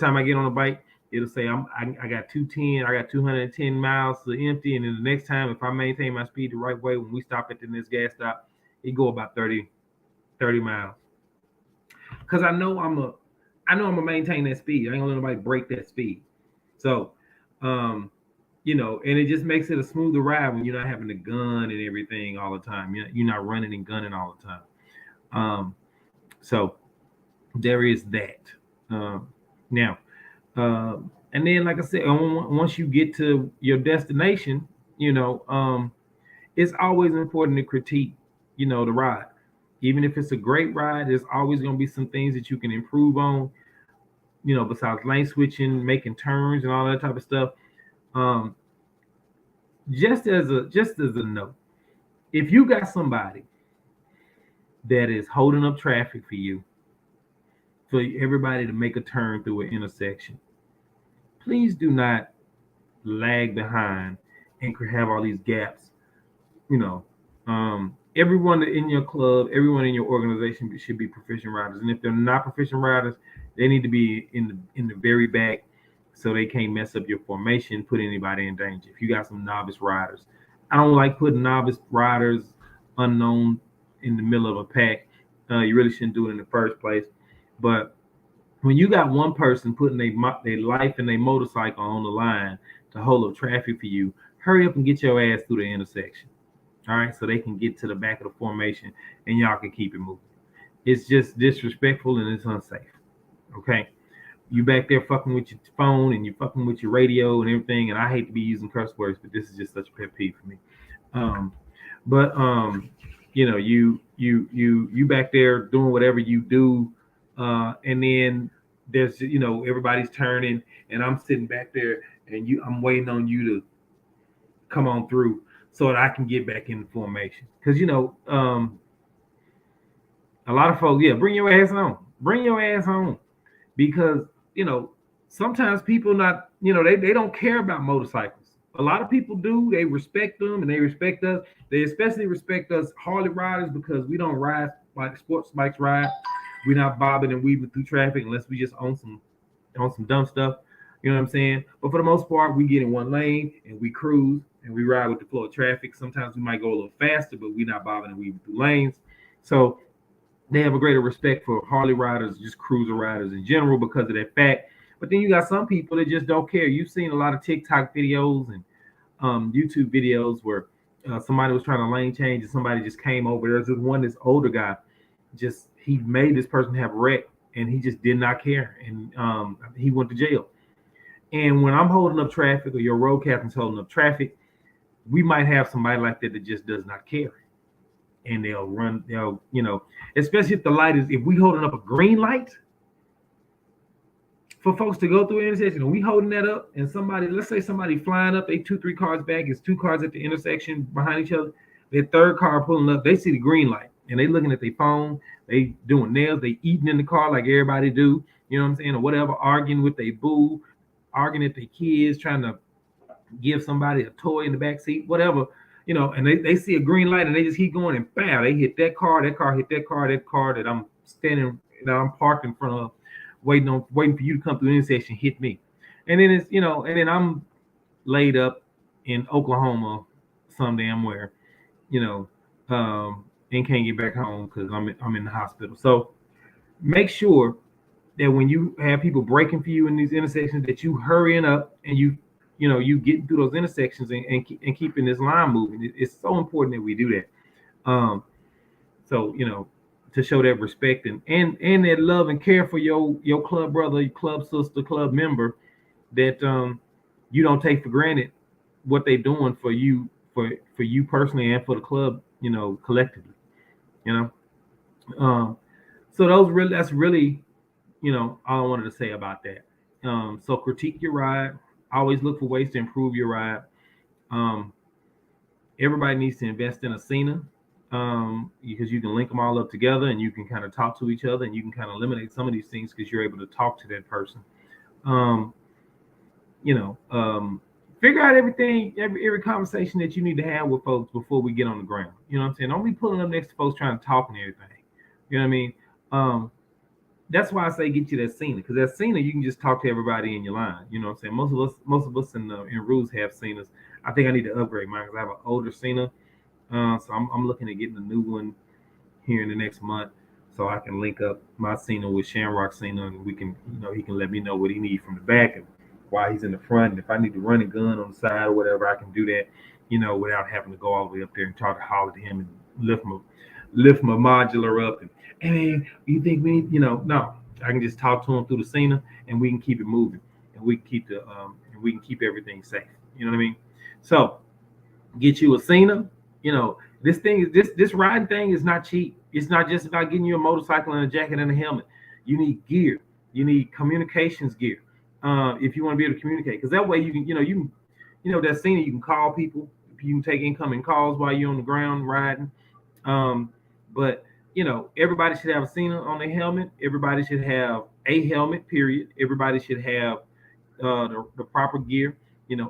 time I get on a bike, it'll say I got 210, I got 210 miles to empty, and then the next time, if I maintain my speed the right way, when we stop at the next gas stop, it go about 30 miles. Because I know I'm gonna maintain that speed. I ain't gonna let nobody break that speed. So, you and it just makes it a smoother ride when you're not having a gun and everything all the time. You're not running and gunning all the time. So there is that. Now, and then, like I said, once you get to your destination, it's always important to critique, the ride. Even if it's a great ride, there's always going to be some things that you can improve on, besides lane switching, making turns, and all that type of stuff. Um, just as a note, if you got somebody that is holding up traffic for everybody to make a turn through an intersection, please do not lag behind and have all these gaps. Everyone in your club, everyone in your organization should be proficient riders, and if they're not proficient riders, they need to be in the very back so they can't mess up your formation, put anybody in danger. If you got some novice riders, I don't like putting novice riders unknown in the middle of a pack. You really shouldn't do it in the first place. But when you got one person putting their life and their motorcycle on the line to hold up traffic for you, hurry up and get your ass through the intersection. All right, so they can get to the back of the formation and y'all can keep it moving. It's just disrespectful and it's unsafe. Okay, you back there fucking with your phone and you fucking with your radio and everything. And I hate to be using curse words, but this is just such a pet peeve for me. You back there doing whatever you do, and then there's everybody's turning, and I'm sitting back there and I'm waiting on you to come on through so that I can get back in the formation. Because a lot of folks, bring your ass on, because sometimes people not, they don't care about motorcycles. A lot of people do. They respect them and they respect us. They especially respect us Harley riders because we don't ride like sports bikes ride. We're not bobbing and weaving through traffic unless we just own some dumb stuff. You know what I'm saying? But for the most part, we get in one lane and we cruise and we ride with the flow of traffic. Sometimes we might go a little faster, but we're not bobbing and weaving through lanes. So they have a greater respect for Harley riders, just cruiser riders in general because of that fact. But then you got some people that just don't care. You've seen a lot of TikTok videos and YouTube videos where somebody was trying to lane change and somebody just came over. There's this older guy, he made this person have a wreck and he just did not care. And he went to jail. And when I'm holding up traffic or your road captain's holding up traffic, we might have somebody like that just does not care. And they'll especially if the light if we holding up a green light for folks to go through an intersection and we holding that up and let's say somebody flying up, they 2-3 cars back, it's 2 cars at the intersection behind each other, their third car pulling up, they see the green light and they looking at their phone, they doing nails, they eating in the car like everybody do, you know what I'm saying, or whatever, arguing with their boo, arguing at their kids, trying to give somebody a toy in the back seat, whatever, and they see a green light and they just keep going and bam, they hit that car hit that car that I'm parked in front of, waiting for you to come through the intersection, hit me. And then it's, and then I'm laid up in Oklahoma some damn where, and can't get back home because I'm in the hospital. So make sure that when you have people braking for you in these intersections, that you hurrying up and you getting through those intersections and keeping this line moving. It's so important that we do that. So to show that respect and that love and care for your club brother, your club sister, club member, that you don't take for granted what they're doing for you personally and for the club, collectively. So that's really all I wanted to say about that. So critique your ride. Always look for ways to improve your ride. Everybody needs to invest in a Cena, because you can link them all up together and you can kind of talk to each other and you can kind of eliminate some of these things because you're able to talk to that person. Figure out every conversation that you need to have with folks before we get on the ground. You know what I'm saying? Don't be pulling up next to folks trying to talk and everything. You know what I mean? That's why I say get you that Cena, because that Cena you can just talk to everybody in your line. You know what I'm saying? Most of us in Ruse have Cenas. I think I need to upgrade mine because I have an older Cena. So I'm looking at getting a new one here in the next month, so I can link up my Cena with Shamrock Cena, and we can, he can let me know what he needs from the back, and while he's in the front. And if I need to run a gun on the side or whatever, I can do that, without having to go all the way up there and try to holler at him and lift my modular up. And hey man, you think we need, no, I can just talk to him through the Cena, and we can keep it moving, and we can keep everything safe. You know what I mean? So get you a Cena. This riding thing is not cheap. It's not just about getting you a motorcycle and a jacket and a helmet. You need gear. You need communications gear. If you want to be able to communicate, because that way you can, that Cena, you can call people. You can take incoming calls while you're on the ground riding. But everybody should have a Cena on their helmet. Everybody should have a helmet. Period. Everybody should have the proper gear.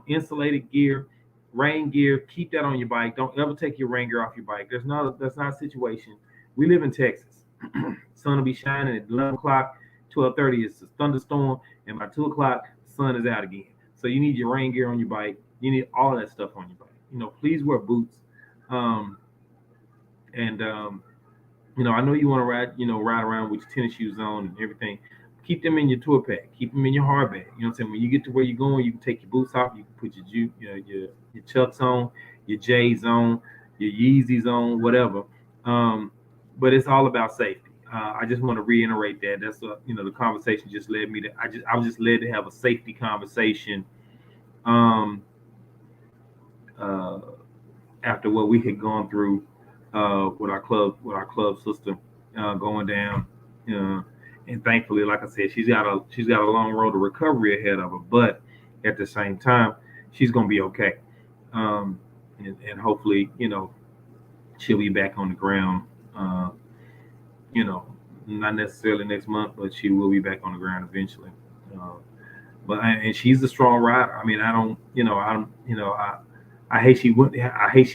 Insulated gear, rain gear. Keep that on your bike. Don't ever take your rain gear off your bike. That's not a situation. We live in Texas. Sun will be shining at 11 o'clock. 12:30 is a thunderstorm, and by 2 o'clock, the sun is out again. So you need your rain gear on your bike. You need all that stuff on your bike. Please wear boots. I know you want to ride around with your tennis shoes on and everything. Keep them in your tour pack. Keep them in your hard bag. You know what I'm saying? When you get to where you're going, you can take your boots off. You can put your Chucks on, your J's on, your Yeezys on, whatever. But it's all about safety. I just want to reiterate that. That's the conversation just led me to. I was just led to have a safety conversation. After what we had gone through with our club sister going down, and thankfully, like I said, she's got a long road to recovery ahead of her, but at the same time, she's gonna be okay, and hopefully, she'll be back on the ground. Not necessarily next month, but she will be back on the ground eventually. And she's a strong rider. I mean, I hate she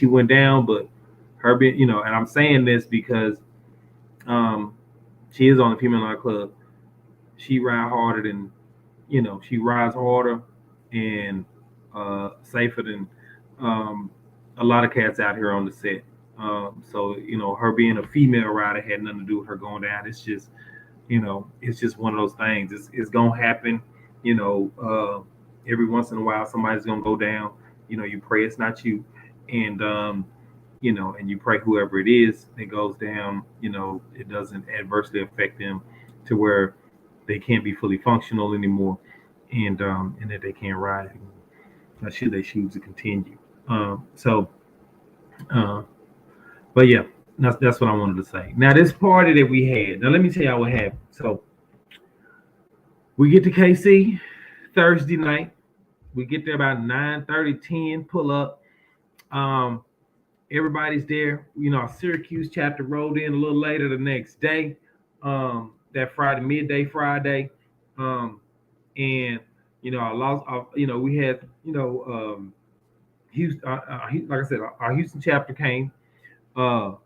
went down, but her being, and I'm saying this because she is on the female night club. She rides harder and safer than a lot of cats out here on the set. So her being a female rider had nothing to do with her going down. It's just one of those things. It's gonna happen. Every once in a while somebody's gonna go down. You pray it's not you, and and you pray whoever it is that goes down, it doesn't adversely affect them to where they can't be fully functional anymore, and that they can't ride anymore, should they choose to continue. But yeah, that's what I wanted to say. Now this party that we had. Now let me tell y'all what happened. So we get to KC Thursday night. We get there about 9:30, 10, pull up. Everybody's there. Our Syracuse chapter rolled in a little later the next day. That Friday, midday Friday. And I lost. We had Houston. Like I said, our Houston chapter came. The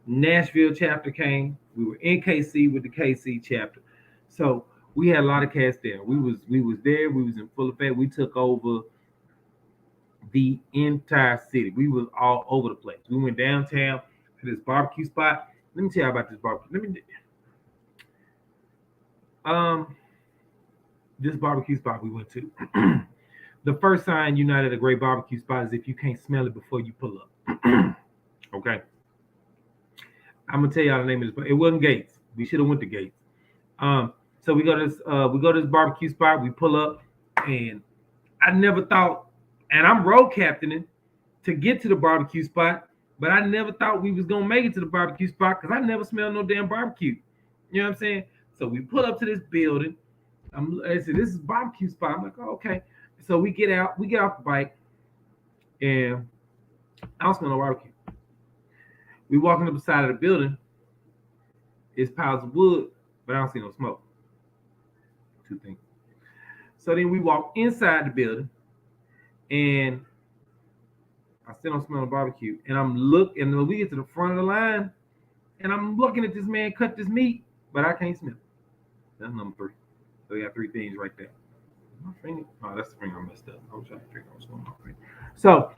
Nashville chapter came. We were in KC with the KC chapter. So we had a lot of cats there. We was there. We was in full effect. We took over the entire city. We was all over the place. We went downtown to this barbecue spot. Let me tell you about this barbecue. This barbecue spot we went to. The first sign you're not at a great barbecue spot is if you can't smell it before you pull up. Okay. I'm gonna tell y'all the name of this, but it wasn't Gates. We should have went to Gates. So we go to this barbecue spot. We pull up, and I never thought, and I'm road captaining to get to the barbecue spot, but I never thought we was gonna make it to the barbecue spot because I never smelled no damn barbecue. You know what I'm saying? So we pull up to this building. I said, this is barbecue spot. I'm like, oh, okay. So we get off the bike, and I don't smell no barbecue. We walking up the side of the building. It's piles of wood, but I don't see no smoke. Two things. So then we walk inside the building, and I still don't smell no barbecue. And and we get to the front of the line, and I'm looking at this man cut this meat, but I can't smell it. That's number 3. So we got 3 things right there. My finger? Oh, that's the finger I messed up. I was trying to figure out what's going on. So,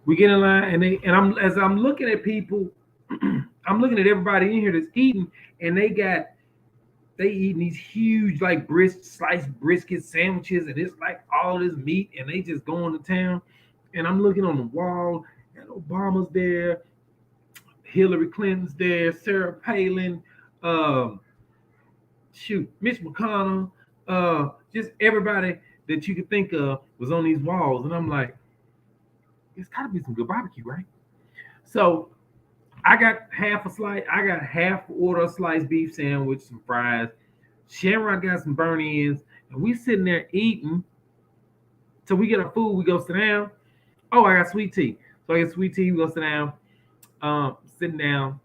we get in line, and I'm looking at people, I'm looking at everybody in here that's eating, and they got they eating these huge like sliced brisket sandwiches, and it's like all this meat, and they just going to town. And I'm looking on the wall, and Obama's there, Hillary Clinton's there, Sarah Palin, um, Mitch McConnell, just everybody that you could think of was on these walls, and I'm like, it's got to be some good barbecue, right? So I got half a slice. I got half order of sliced beef sandwich, some fries. Shamrock got some burnt ends, and we sitting there eating. So we get our food, we go sit down. Oh, I got sweet tea. So I get sweet tea, we go sit down. Sitting down.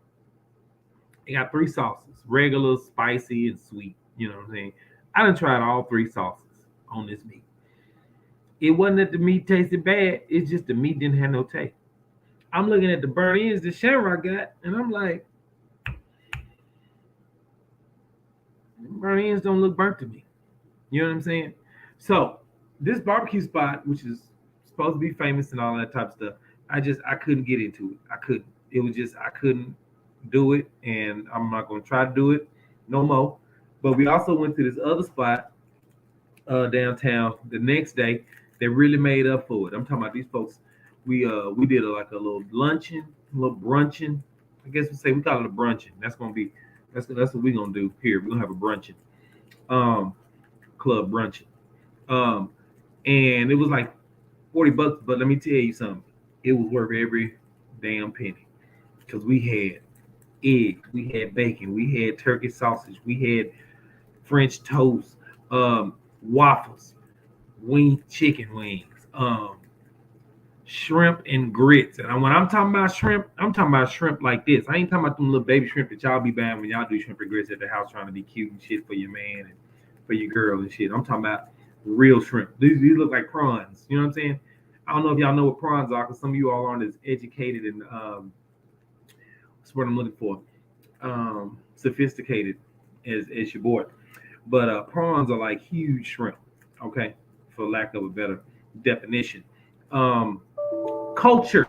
I got three sauces: regular, spicy, and sweet. You know what I'm saying? I done tried all three sauces on this meat. It wasn't that the meat tasted bad. It's just the meat didn't have no taste. I'm looking at the burnt ends that Shamrock got, and I'm like, burnt ends don't look burnt to me. You know what I'm saying? So this barbecue spot, which is supposed to be famous and all that type of stuff, I couldn't get into it. I couldn't. It was just I couldn't do it, and I'm not gonna try to do it no more. But we also went to this other spot downtown the next day that really made up for it. I'm talking about these folks. We did like a little luncheon, a little brunching. I guess we say we call it a brunching. That's what we're gonna do here. We're gonna have a brunching. Um, Club brunching. Um, and it was like $40, but let me tell you something. It was worth every damn penny. Because we had eggs, we had bacon, we had turkey sausage, we had French toast, waffles, chicken wings, shrimp and grits. And when I'm talking about shrimp, I'm talking about shrimp like this. I ain't talking about them little baby shrimp that y'all be buying when y'all do shrimp and grits at the house trying to be cute and shit for your man and for your girl and shit. I'm talking about real shrimp. These look like prawns. You know what I'm saying? I don't know if y'all know what prawns are because some of you all aren't as educated and that's what I'm looking for. Sophisticated as your boy. But prawns are like huge shrimp, okay, for lack of a better definition. Um, Culture.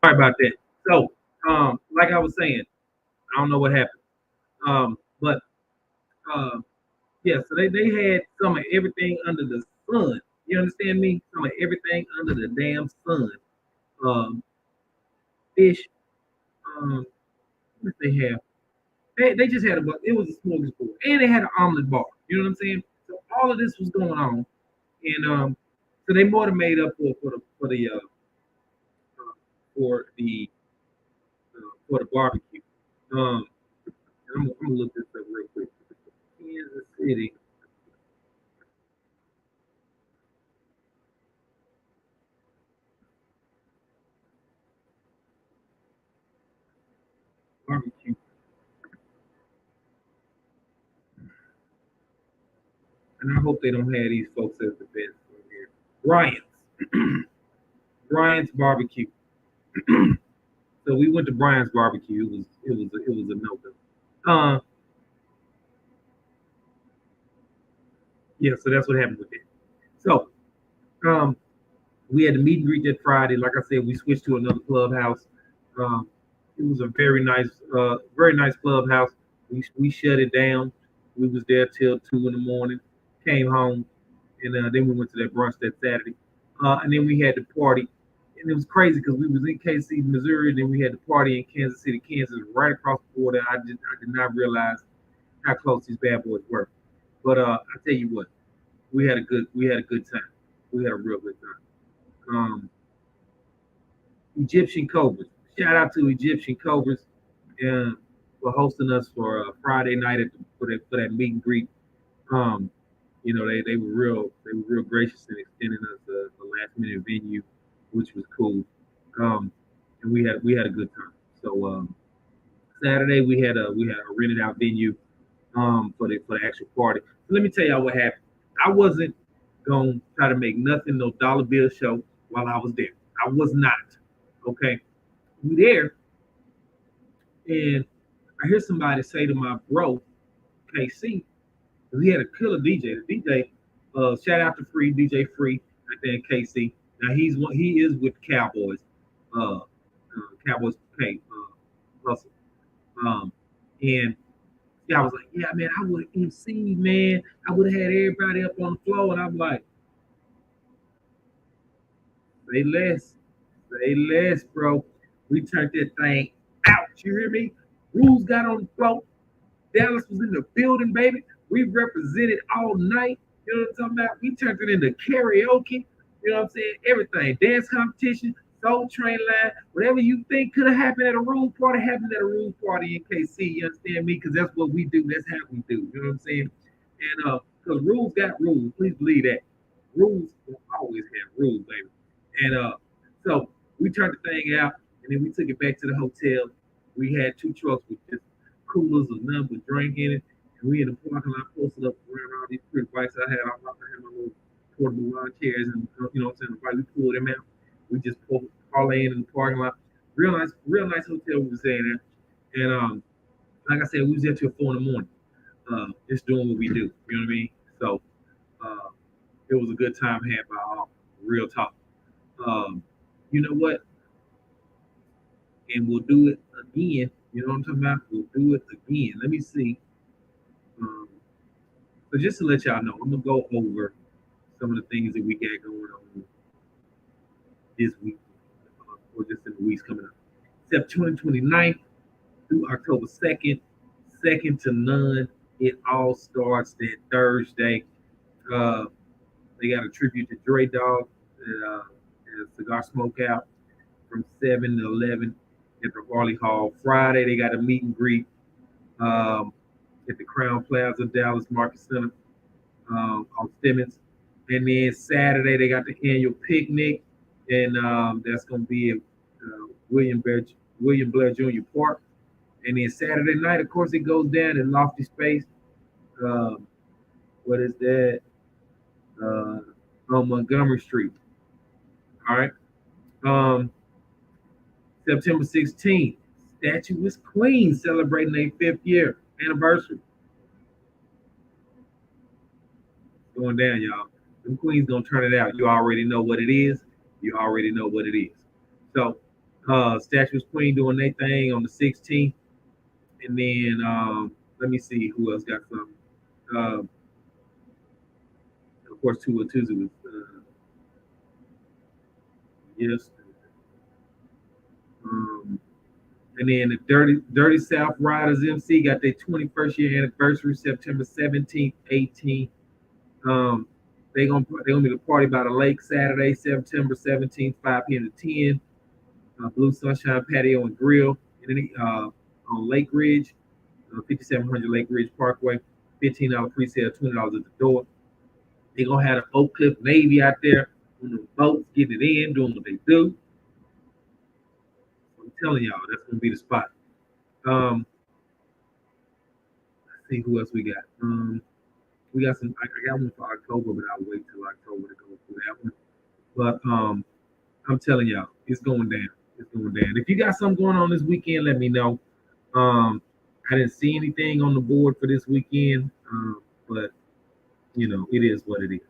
Sorry about that. So, like I was saying, I don't know what happened. But yeah, so they had some of everything under the sun. You understand me? Some of everything under the damn sun. Um, Fish. Um, what did they have? They just had it was a smorgasbord, and they had an omelet bar. You know what I'm saying? So all of this was going on, and so they more than made up for the for the barbecue. Um, I'm gonna look this up real quick. Kansas City barbecue, and I hope they don't have these folks as the best here. Ryan's, Ryan's barbecue. So So we went to Brian's barbecue. It was a no go. Yeah, so that's what happened with it. So um, we had the meet and greet that Friday. Like I said, we switched to another clubhouse. Um, it was a very nice clubhouse. We shut it down. We was there till 2 in the morning. Came home, and then we went to that brunch that Saturday. And then we had the party, and it was crazy because we was in KC, Missouri, and then we had the party in Kansas City, Kansas, right across the border. I did not realize how close these bad boys were. But I tell you what, we had a good time. We had a real good time. Egyptian Cobras. Shout out to Egyptian Cobras for hosting us for Friday night for that meet and greet. Um, they were real gracious in extending us a last minute venue, which was cool. Um, and we had a good time. So Saturday we had a rented out venue for the actual party. So let me tell y'all what happened. I wasn't gonna try to make nothing no Dollar Bill show while I was there. I was not. Okay, we there, and I hear somebody say to my bro KC, because he had a killer DJ. The DJ, shout out to Free DJ Free right there in KC. Now he is with Cowboys, Cowboys pay hustle. And yeah, I was like, yeah, man, I would have MC, man. I would have had everybody up on the floor, and I'm like, say less, say less, bro. We turned that thing out. You hear me? Rules got on the floor. Dallas was in the building, baby. We represented all night. You know what I'm talking about? We turned it into karaoke. You know what I'm saying? Everything. Dance competition, Soul Train line, whatever you think could have happened at a room party happened at a room party in KC. You understand me? Because that's what we do. That's how we do. You know what I'm saying? And because rules got rules. Please believe that. Rules will always have rules, baby. And so we turned the thing out, and then we took it back to the hotel. We had 2 trucks with just coolers of nothing but drink in it. And we in the parking lot posted up around all these pretty bikes I had. I had my little portable lawn chairs, and you know what I'm saying. We pulled them out. We just pulled parlay in the parking lot. Real nice hotel we was staying at. And like I said, we was there till 4 in the morning. Just doing what we do. You know what I mean? So uh, it was a good time had by all. Real talk. You know what? And we'll do it again. You know what I'm talking about? We'll do it again. Let me see. So just to let y'all know, I'm gonna go over some of the things that we got going on this week, or just in the weeks coming up. September 29th through October 2nd, second to none. It all starts that Thursday. Uh, they got a tribute to Dre Dog at Cigar Smokeout from 7 to 11 at the Harley Hall. Friday, they got a meet and greet at the Crown Plaza, Dallas Market Center on Stemmons. And then Saturday, they got the annual picnic, and that's going to be at William Blair Jr. Park. And then Saturday night, of course, it goes down in Lofty Space. What is that? On Montgomery Street. All right. September 16th, Statuist Queen celebrating their 5th year anniversary. Going down, y'all. Them Queens gonna turn it out. You already know what it is. You already know what it is. So, Statuist Queen doing their thing on the 16th. And then let me see who else got something. Of course, 202 was yes. And then the Dirty South Riders MC got their 21st year anniversary, September 17th, 18th. They're gonna be the party by the lake Saturday, September 17th, 5 p.m. to 10. Blue Sunshine Patio and Grill, and then on Lake Ridge, 5700 Lake Ridge Parkway. $15 pre-sale, $20 at the door. They're gonna have the Oak Cliff Navy out there on the boats, getting it in, doing what they do. I'm telling y'all, that's gonna be the spot. Let's see who else we got. We got some. I got one for October, but I'll wait till October to go through that one. But I'm telling y'all, it's going down. it's going down. If you got something going on this weekend, let me know. I didn't see anything on the board for this weekend, but it is what it is.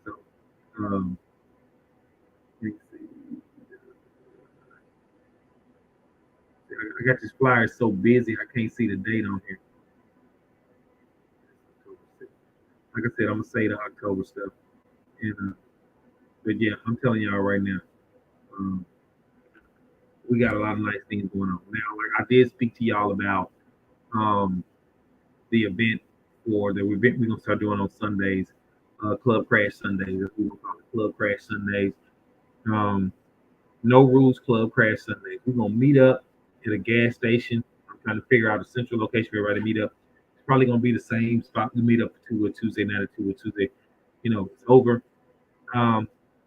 So, um, let's see. I got this flyer so busy I can't see the date on here. Like I said, I'm gonna say the October stuff, and but yeah, I'm telling y'all right now, um, we got a lot of nice things going on. Now, like I did speak to y'all about um, the event we're gonna start doing on Sundays, Club Crash Sundays. That's what we're gonna call it, Club Crash Sundays. Um, No Rules Club Crash Sundays. We're gonna meet up at a gas station. I'm trying to figure out a central location for everybody to meet up. It's probably gonna be the same spot we meet up to a Tuesday night or to a Tuesday. It's over.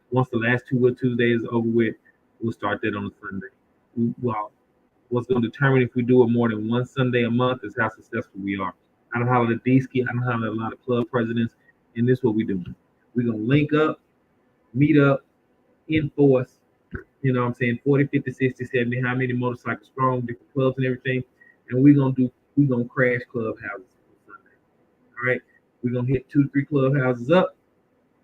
Once the last two Tuesdays is over with, we'll start that on a Sunday. Well, what's going to determine if we do it more than one Sunday a month is how successful we are. I don't have a D-ski, I don't have a lot of club presidents, and this is what we're doing. We're going to link up, meet up, enforce, 40, 50, 60, 70, how many motorcycles strong, different clubs and everything. And we're going to crash clubhouses on Sunday. All right. We're going to hit 2-3 clubhouses up,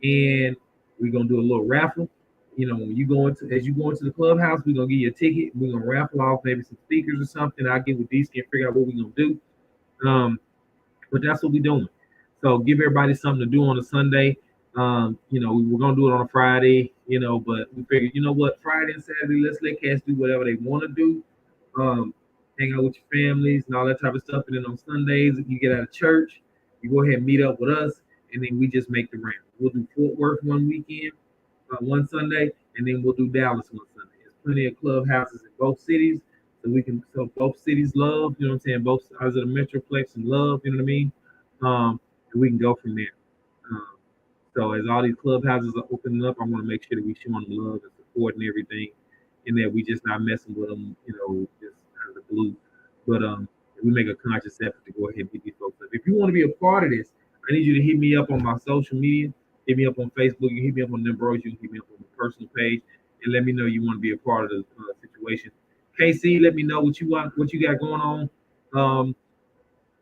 and we're gonna do a little raffle. When you go into the clubhouse, we're gonna give you a ticket. We're gonna raffle off maybe some speakers or something. I'll get with DC and figure out what we're gonna do. But that's what we're doing. So give everybody something to do on a Sunday. We're gonna do it on a Friday, but we figured, what, Friday and Saturday, let's let cats do whatever they want to do. Hang out with your families and all that type of stuff. And then on Sundays, you get out of church, you go ahead and meet up with us, and then we just make the round. We'll do Fort Worth one weekend, one Sunday, and then we'll do Dallas one Sunday. There's plenty of clubhouses in both cities, so both cities love, you know what I'm saying, both sides of the Metroplex and love, you know what I mean? And we can go from there. So as all these clubhouses are opening up, I want to make sure that we show them love and support and everything, and that we just not messing with them, just out of the blue. But we make a conscious effort to go ahead and meet these folks up. If you want to be a part of this, I need you to hit me up on my social media. Hit me up on Facebook. You hit me up on Dem Bros. You can hit me up on my personal page, and let me know you want to be a part of the situation. KC, let me know what you got going on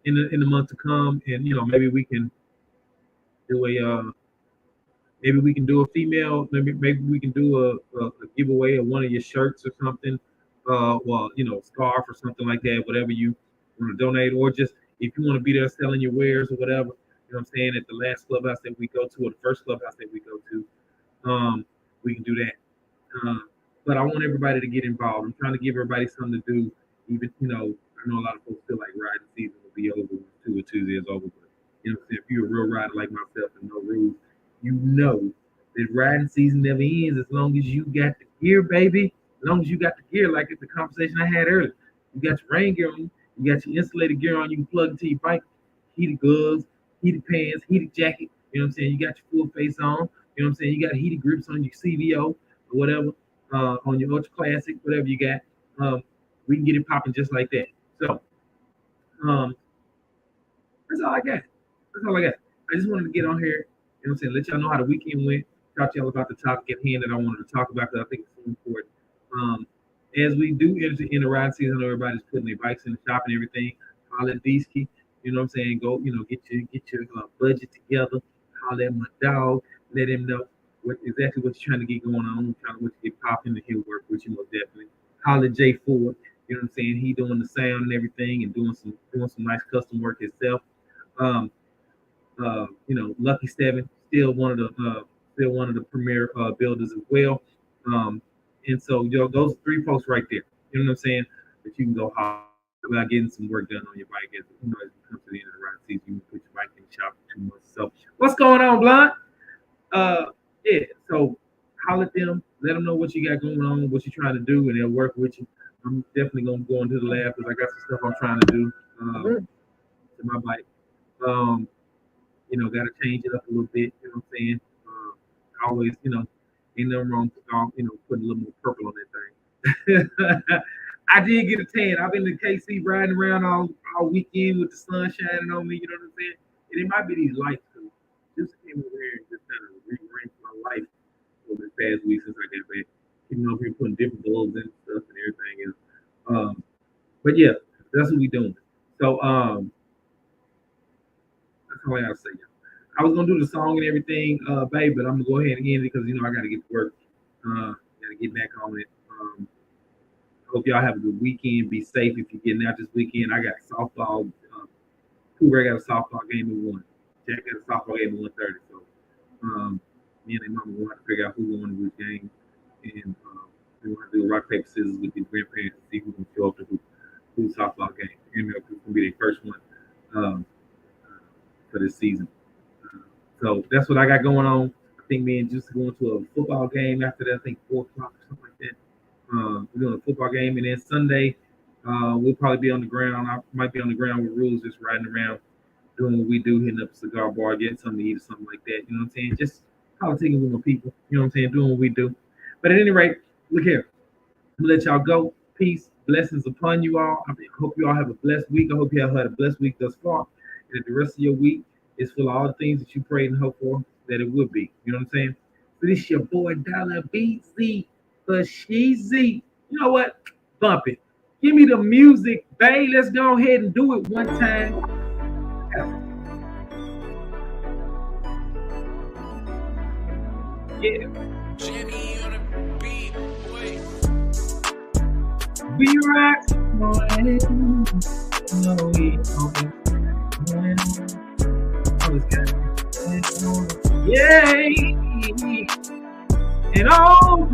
in the month to come, and maybe we can do a female. Maybe we can do a giveaway of one of your shirts or something. Scarf or something like that. Whatever you want to donate, or just if you want to be there selling your wares or whatever. You know what I'm saying? At the last clubhouse that we go to, or the first clubhouse that we go to, we can do that. But I want everybody to get involved. I'm trying to give everybody something to do. Even I know a lot of folks feel like riding season will be over when 2 or Tuesday is over. But if you're a real rider like myself and no rules, you know that riding season never ends as long as you got the gear, baby. As long as you got the gear, like the conversation I had earlier. You got your rain gear on, you got your insulated gear on, you can plug into your bike, heated gloves, heated pants, heated jacket, you know what I'm saying? You got your full face on, you know what I'm saying? You got heated grips on your CVO or whatever, on your Ultra Classic, whatever you got. We can get it popping just like that. So, that's all I got. I just wanted to get on here, you know what I'm saying, let y'all know how the weekend went, talk to y'all about the topic at hand that I wanted to talk about because I think it's so important. As we do enter in the ride season, everybody's putting their bikes in the shop and everything. Holler at D-Ski, you know what I'm saying? Go, get your budget together. Holler at my dog. Let him know exactly what you're trying to get going on. Trying to get popping, and he'll work with you most definitely. Holler at Jay Ford. You know what I'm saying? He doing the sound and everything, and doing some nice custom work himself. Lucky Seven, still one of the premier builders as well. And so those 3 folks right there, you know what I'm saying, that you can go hard about getting some work done on your bike as you come to the end of the ride season. You can put your bike in the shop for 2 months. So what's going on, Blunt? Yeah. So holler at them, let them know what you got going on, what you're trying to do, and they'll work with you. I'm definitely gonna go into the lab because I got some stuff I'm trying to do to my bike. Got to change it up a little bit. You know what I'm saying? Always, ain't nothing wrong with, putting a little more purple on that thing. I did get a tan. I've been in KC riding around all weekend with the sun shining on me. You know what I'm saying? And it might be these lights too. Just came over here and just kind of rearranged my life over the past week since I got back. keeping up here putting different bulbs and stuff and everything else. But yeah, that's what we doing. So that's all I gotta say, y'all. I was gonna do the song and everything, babe, but I'm gonna go ahead and end it because I gotta get to work. Gotta get back on it. Hope y'all have a good weekend. Be safe if you're getting out this weekend. I got softball. Cougar got a softball game at 1. Jack got a softball game at 1:30. So me and their mama will have to figure out who won which game, and we're gonna do a rock paper scissors with these grandparents to see who can show up to who's softball game. Who's gonna be their first one for this season. So that's what I got going on. I think me and Juice are going to a football game after that. I think 4 o'clock or something like that. We're doing a football game, and then Sunday we'll probably be on the ground. I might be on the ground with Rules, just riding around, doing what we do, hitting up a cigar bar, getting something to eat or something like that. You know what I'm saying? Just politicking with my people. You know what I'm saying? Doing what we do. But at any rate, look here. I'm gonna let y'all go. Peace, blessings upon you all. I hope you all have a blessed week. I hope you all had a blessed week thus far, and that the rest of your week is full of all the things that you prayed and hoped for that it would be. You know what I'm saying? So this your boy Dolla BC. But Sheezy, you know what? Bump it. Give me the music, babe. Let's go ahead and do it one time. Yeah. Jimmy on the beat, boy. We rock morning. No, we yay. And all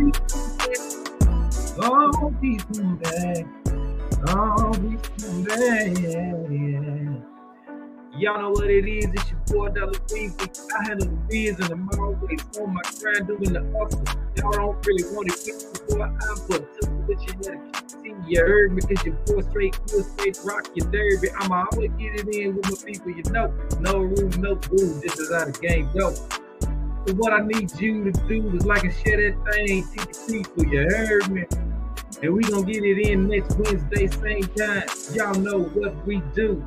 people back. Y'all know what it is. It's your boy Dolla Beezy. I handle the biz and I'm always on my grind doing the hustle. Y'all don't really want to get before I put to what you had to see. You heard me because your boy straight rock your derby. I'ma always get it in with my people, you know. No rules, no booze. This is how the game goes. So what I need you to do is like and share that thing to the people, you heard me? And we gonna get it in next Wednesday, same time. Y'all know what we do.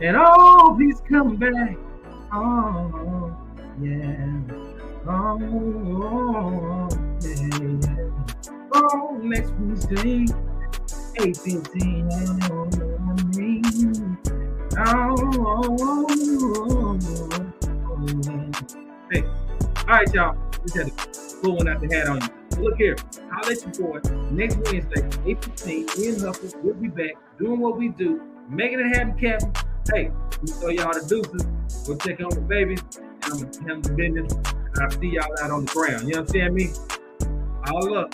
And all these come back. Oh, yeah. Oh, yeah. Oh, next Wednesday, 8:15. Hey, all right, y'all. We had to pull one out the hat on you. So look here, I'll let you boy next Wednesday, 8:15. Me and Hustle, we'll be back doing what we do, making it happen, Captain. Hey, we show y'all the deuces. Go check on the babies, and I'm gonna handle the business. And I'll see y'all out on the ground. You understand me? All up.